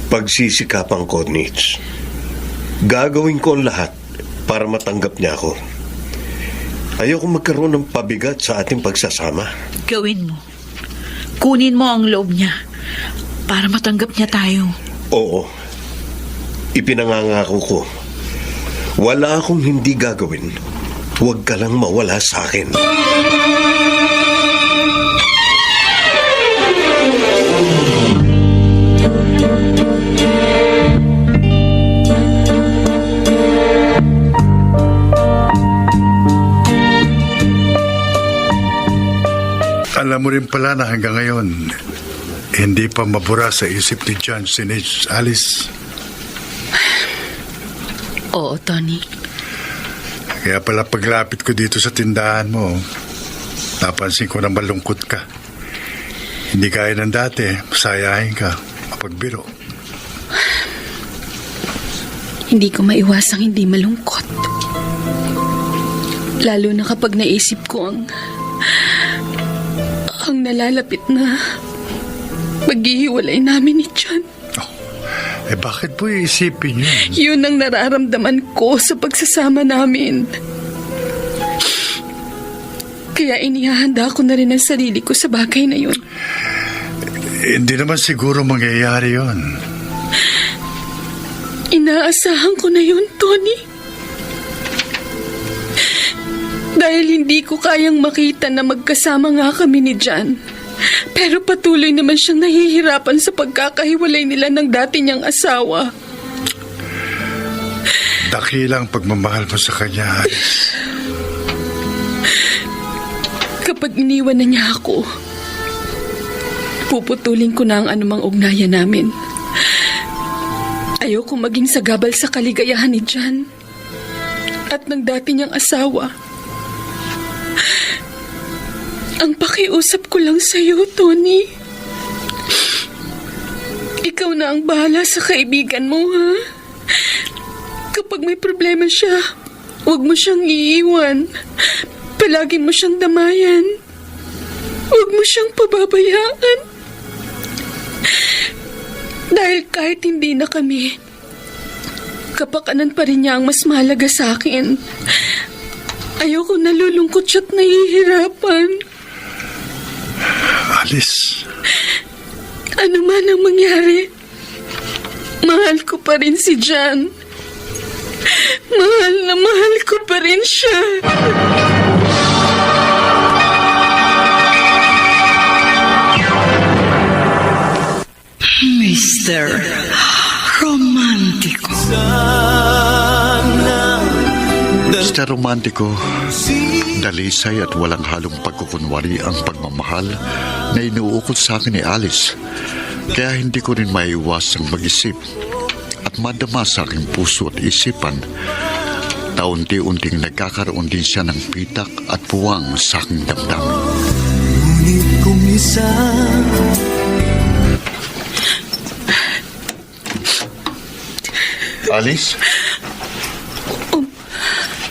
Pagsisikapan ko, Nitz. Gagawin ko ang lahat para matanggap niya ako. Ayoko magkaroon ng pabigat sa ating pagsasama. Gawin mo. Kunin mo ang loob niya para matanggap niya tayo. Oo. Ipinangangako ko. Wala akong hindi gagawin. Huwag ka lang mawala sa akin. Alam mo rin pala na hanggang ngayon, hindi pa mabura sa isip ni John si Nitz, Alice. Oo, Tony. Kaya pala paglapit ko dito sa tindahan mo, napansin ko na malungkot ka. Hindi kaya ng dati, masayahin ka, mapagbiro. Hindi ko maiwasang hindi malungkot. Lalo na kapag naisip ko ang nalalapit na maghihiwalay namin ni John. Bakit po iisipin yun? Yun ang nararamdaman ko sa pagsasama namin. Kaya inihahanda ko na rin ang sarili ko sa bagay na yun. Hindi naman siguro mangyayari yun. Inaasahan ko na yun, Tony. Dahil hindi ko kayang makita na magkasama nga kami ni John. Pero patuloy naman siyang nahihirapan sa pagkakahiwalay nila ng dati niyang asawa. Dakilang pagmamahal mo sa kanya, Alice. Kapag iniwan na niya ako, puputulin ko na ang anumang ugnayan namin. Ayoko maging sagabal sa kaligayahan ni John at ng dati niyang asawa. Ang pakiusap ko lang sa'yo, Tony. Ikaw na ang bahala sa kaibigan mo, ha? Kapag may problema siya, huwag mo siyang iiwan. Palagi mo siyang damayan. Huwag mo siyang pababayaan. Dahil kahit hindi na kami, kapakanan pa rin niya ang mas mahalaga sa akin. Ayoko nalulungkot siya't nahihirapan. Alice. Ano man ang mangyari, mahal ko pa rin si John. Mahal na mahal ko pa rin siya. Mr. Romantico. Mr. Romantico, dalisay at walang halong pagkukunwari ang pagmamahal na inuukol sa akin ni Alice. Kaya hindi ko rin maiwasang mag-isip at madama sa aking puso at isipan na unti-unting nagkakaroon din siya ng pitak at puwang sa aking damdamin. Ngunit kung isa Alice?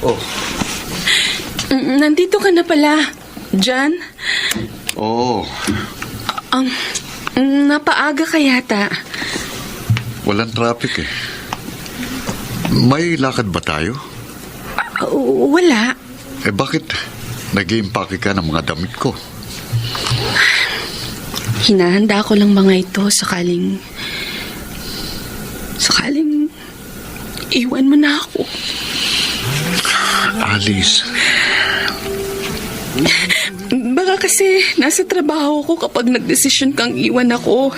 Oh. Nandito ka na pala, John. Oh, Napaaga ka yata. walang traffic eh. May lakad ba tayo? Wala. Bakit nag-iimpake ka ng mga damit ko? Hinahanda ko lang mga ito sakaling iwan mo na ako. Alice, Baka kasi nasa trabaho ko kapag nagdesisyon kang iwan ako.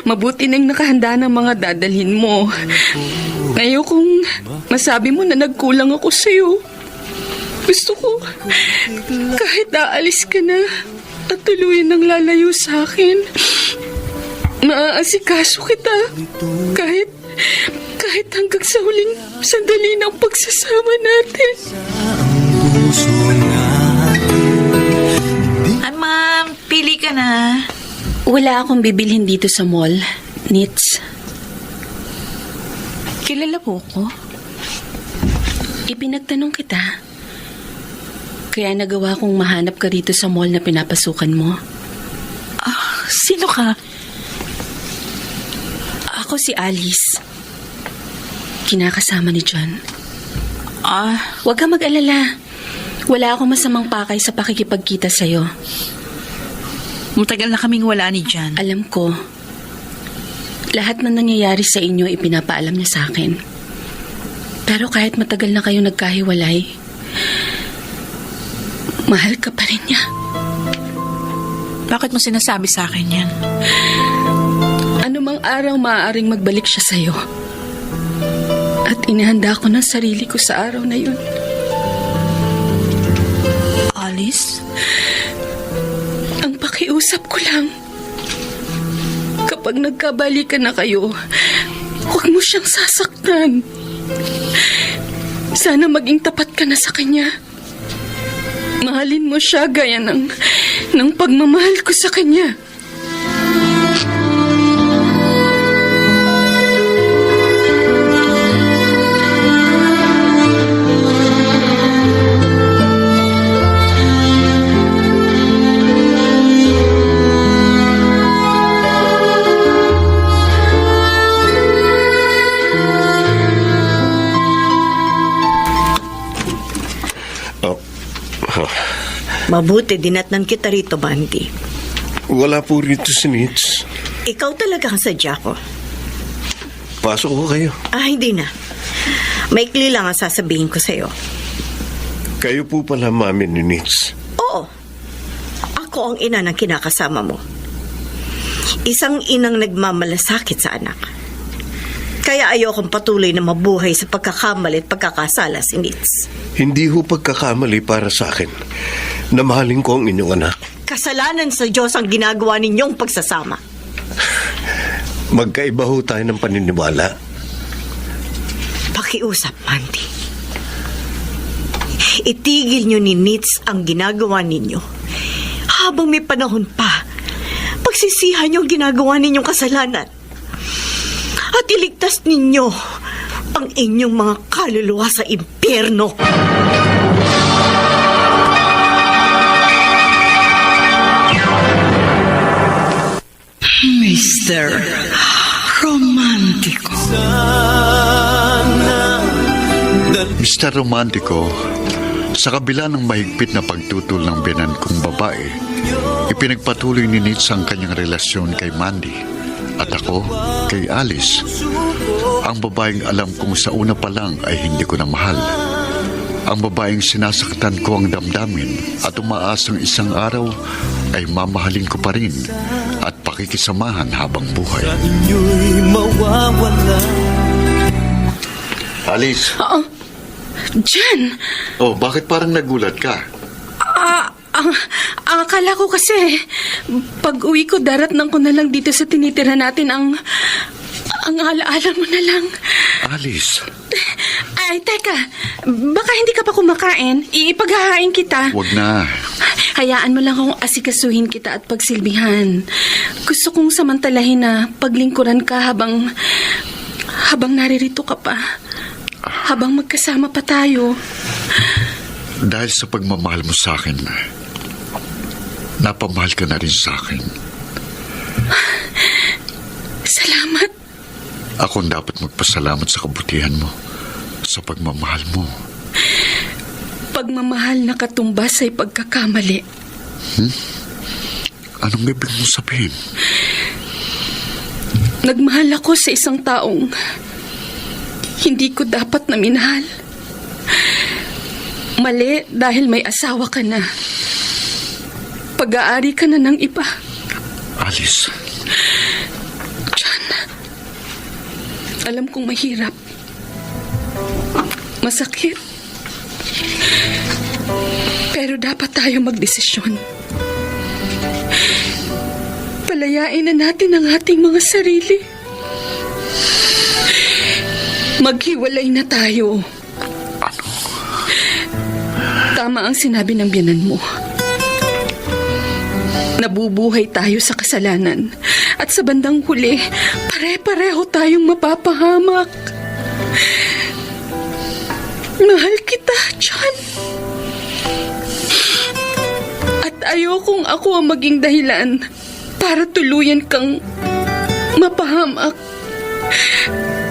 Mabuti nang nakahanda ng mga dadalhin mo. Ngayon kung masabi mo na nagkulang ako sa'yo, gusto ko kahit aalis ka na at tuluyan ng lalayo sa akin, maaasikaso kita kahit hanggang sa huling sandali ng pagsasama natin. Ay, ma'am, pili ka na. Wala akong bibilhin dito sa mall, Nits. Kilala mo ko? Ipinagtanong kita. Kaya nagawa kong mahanap ka rito sa mall na pinapasukan mo. Sino ka? Ako si Alice. Kinakasama ni John. Huwag ka mag-alala. Wala akong masamang pakay sa pakikipagkita sa'yo. Matagal na kaming wala ni John. Alam ko. Lahat na nangyayari sa inyo ipinapaalam niya sa akin. Pero kahit matagal na kayo nagkahiwalay, mahal ka pa rin niya. Bakit mo sinasabi sa akin yan? Anumang araw maaaring magbalik siya sa'yo. At inihanda ko ng sarili ko sa araw na yun. Alice? Ang pakiusap ko lang, kapag nagkabalikan na kayo, huwag mo siyang sasaktan. Sana maging tapat ka na sa kanya. Mahalin mo siya gaya ng pagmamahal ko sa kanya. Mabuti dinatnan kita rito, Banti. Wala po rito si Nitz. Ikaw talaga ang sadya ko. Pasok ko kayo. Hindi na. Maikli lang ang sasabihin ko sa'yo. Kayo po pala mami ni Nitz. Oo. Ako ang ina ng kinakasama mo. Isang inang nagmamalasakit sa anak. Kaya ayokong patuloy na mabuhay sa pagkakamali at pagkakasala si Nitz. Hindi ho pagkakamali para sa akin na mahalin ko ang inyong anak. Kasalanan sa Diyos ang ginagawa ninyong pagsasama. Magkaiba ho tayo ng paniniwala. Pakiusap, Mandy. Itigil nyo ni Nitz ang ginagawa ninyo. Habang may panahon pa, pagsisihan nyo ang ginagawa ninyong kasalanan. At iligtas ninyo ang inyong mga kaluluwa sa impyerno. Mr. Romantico. Mr. Romantico, sa kabila ng mahigpit na pagtutol ng biyanan kong babae, ipinagpatuloy ni Nitz ang kanyang relasyon kay Mandy at ako kay Alice. Ang babaeng alam kong sa una pa lang ay hindi ko na mahal. Ang babaeng sinasaktan ko ang damdamin at umaasang isang araw ay mamahalin ko pa rin at pakikisamahan habang buhay. Inyo'y mawawala. Alice. Jen! Oh, bakit parang nagulat ka? Ang akala ko kasi, pag uwi ko, daratnan ko na lang dito sa tinitira natin ang alaala mo na lang. Alice. Ay, teka, baka hindi ka pa kumakain. Ipaghahain kita. Wag na. Hayaan mo lang akong asikasuhin kita at pagsilbihan. Gusto kong samantalahin na paglingkuran ka habang naririto ka pa. Habang magkasama pa tayo. Dahil sa pagmamahal mo sa akin, napamahal ka na rin sa akin. Salamat. Ako ang dapat magpasalamat sa kabutihan mo, sa pagmamahal mo. Pagmamahal na katumbas ay pagkakamali. Anong ibig mong sabihin? Nagmahal ako sa isang taong hindi ko dapat na minahal. Mali dahil may asawa ka na. Pag-aari ka na ng iba. Alice. John, alam kong mahirap. Masakit. Pero dapat tayo magdesisyon. Palayain na natin ang ating mga sarili. Maghiwalay na tayo. Ano? Tama ang sinabi ng biyanan mo. Nabubuhay tayo sa kasalanan. At sa bandang huli, pare-pareho tayong mapapahamak. Mahal kita, John. At ayokong ako ang maging dahilan para tuluyan kang mapahamak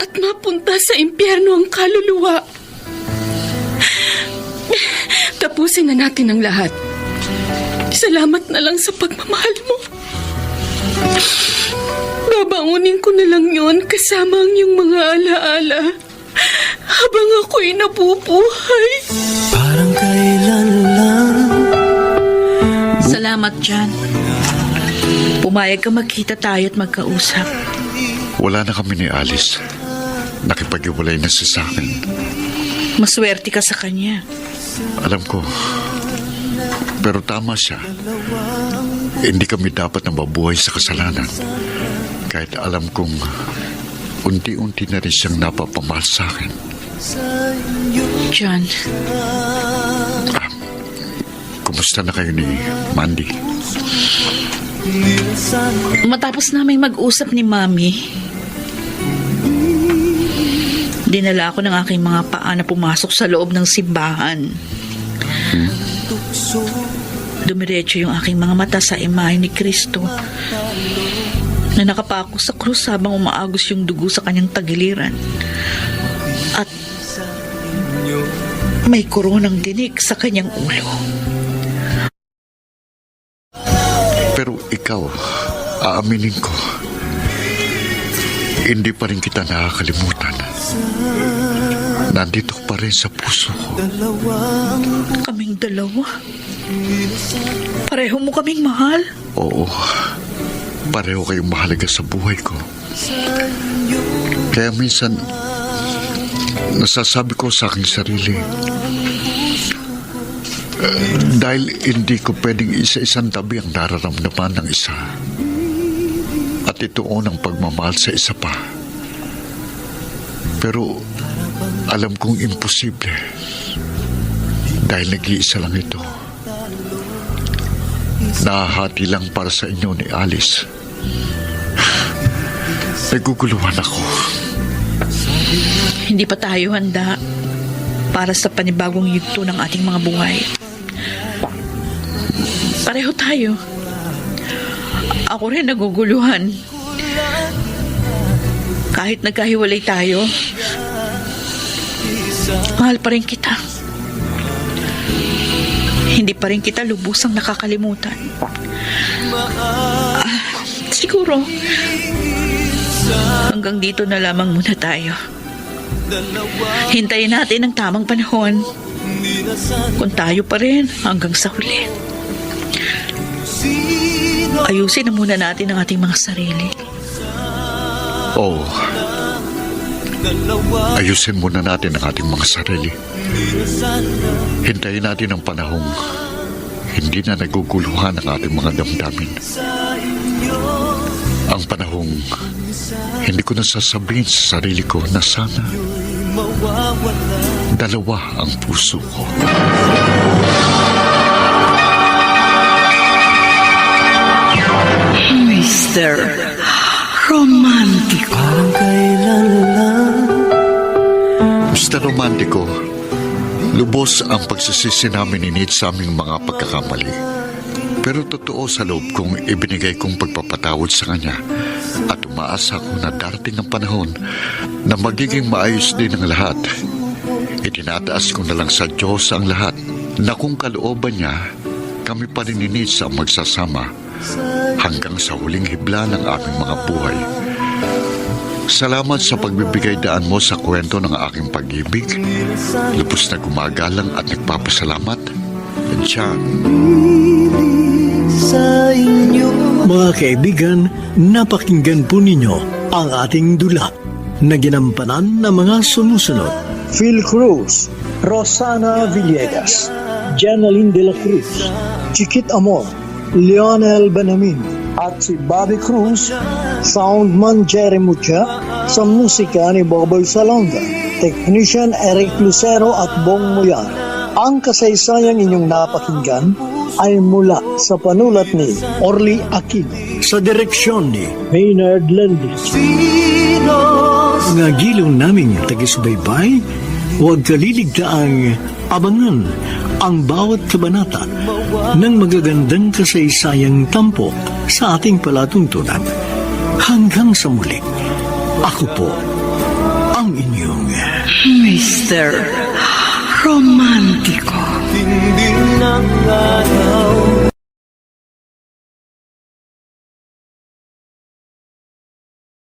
at mapunta sa impyerno ang kaluluwa. Tapusin na natin ang lahat. Salamat na lang sa pagmamahal mo. Babangunin ko na lang yon kasama ang iyong mga alaala habang ako'y nabubuhay. Parang kailan lang. Salamat, John. Pumayag ka magkita tayo at magkausap. Wala na kami ni Alice. Nakipag-iwalay na siya sa akin. Maswerte ka sa kanya. Alam ko. Pero tama siya. Hindi kami dapat na mabuhay sa kasalanan. Kahit alam kong unti-unti na rin siyang napapamahal sa akin. John, Kung Kamusta na kayo ni Mandy? Matapos namin mag-usap ni Mami, dinala ako ng aking mga paa na pumasok sa loob ng simbahan. Dumiretso yung aking mga mata sa imahe ni Kristo na nakapako sa krus habang umaagos yung dugo sa kanyang tagiliran. At may koronang dinig sa kanyang ulo. Pero ikaw, aaminin ko, hindi pa rin kita nakakalimutan. Nandito pa rin sa puso ko. Kaming dalawa. Pareho mo kaming mahal. Oo, pareho kayong mahalaga sa buhay ko. Kaya minsan, nasasabi ko sa aking sarili, dahil hindi ko pwedeng isa-isang tabi ang nararamdaman ng isa. At ituon ang pagmamahal sa isa pa. Pero alam kong imposible dahil nag-iisa lang ito. Nahahati lang para sa inyo ni Alice. Naguguluhan ako. Hindi pa tayo handa para sa panibagong yugto ng ating mga buhay. Pareho tayo. Ako rin naguguluhan. Kahit nagkahiwalay tayo, mahal pa rin kita. Hindi pa rin kita lubusang nakakalimutan. Siguro, hanggang dito na lamang muna tayo. Hintayin natin ang tamang panahon. Kung tayo pa rin hanggang sa huli. Ayusin na muna natin ang ating mga sarili. Oo. Ayusin muna natin ang ating mga sarili. Hintayin natin ang panahong hindi na naguguluhan ang ating mga damdamin. Ang panahong hindi ko nasasabihin sa sarili ko na sana dalawa ang puso ko. Mr. Romantiko. Parang kailan lang Mr. Romantiko, lubos ang pagsisisi namin ni Nate sa aming mga pagkakamali. Pero totoo sa loob kong ibinigay kong pagpapatawad sa kanya at umaasa ko na darating ang panahon na magiging maayos din ang lahat. Itinataas ko na lang sa Diyos ang lahat na kung kalooban niya, kami pa rin ni Nate ang magsasama hanggang sa huling hibla ng aming mga buhay. Salamat sa pagbibigay daan mo sa kwento ng aking pag-ibig. Lubos na gumagalang at nagpapasalamat. John. sa inyo. Mga kaibigan, napakinggan po ninyo ang ating dula na ginampanan ng mga sumusunod. Phil Cruz, Rosana Villegas, Janeline de la Cruz, Chiquit Amor, Lionel Benamin, at si Bobby Cruz, soundman Jerry Mucha, sa musika ni Boboy Salonga, technician Eric Lucero at Bong Muyar. Ang kasaysayang inyong napakinggan ay mula sa panulat ni Orly Aquino, sa direksyon ni Maynard Landis. Mga giliw naming taga-subaybay, huwag kaliligtaang abangan ang bawat kabanata ng magagandang kasaysayang tampok sa ating palatuntunan. Hanggang sa muli, ako po ang inyong Mr. Romantiko. Hindi na kaya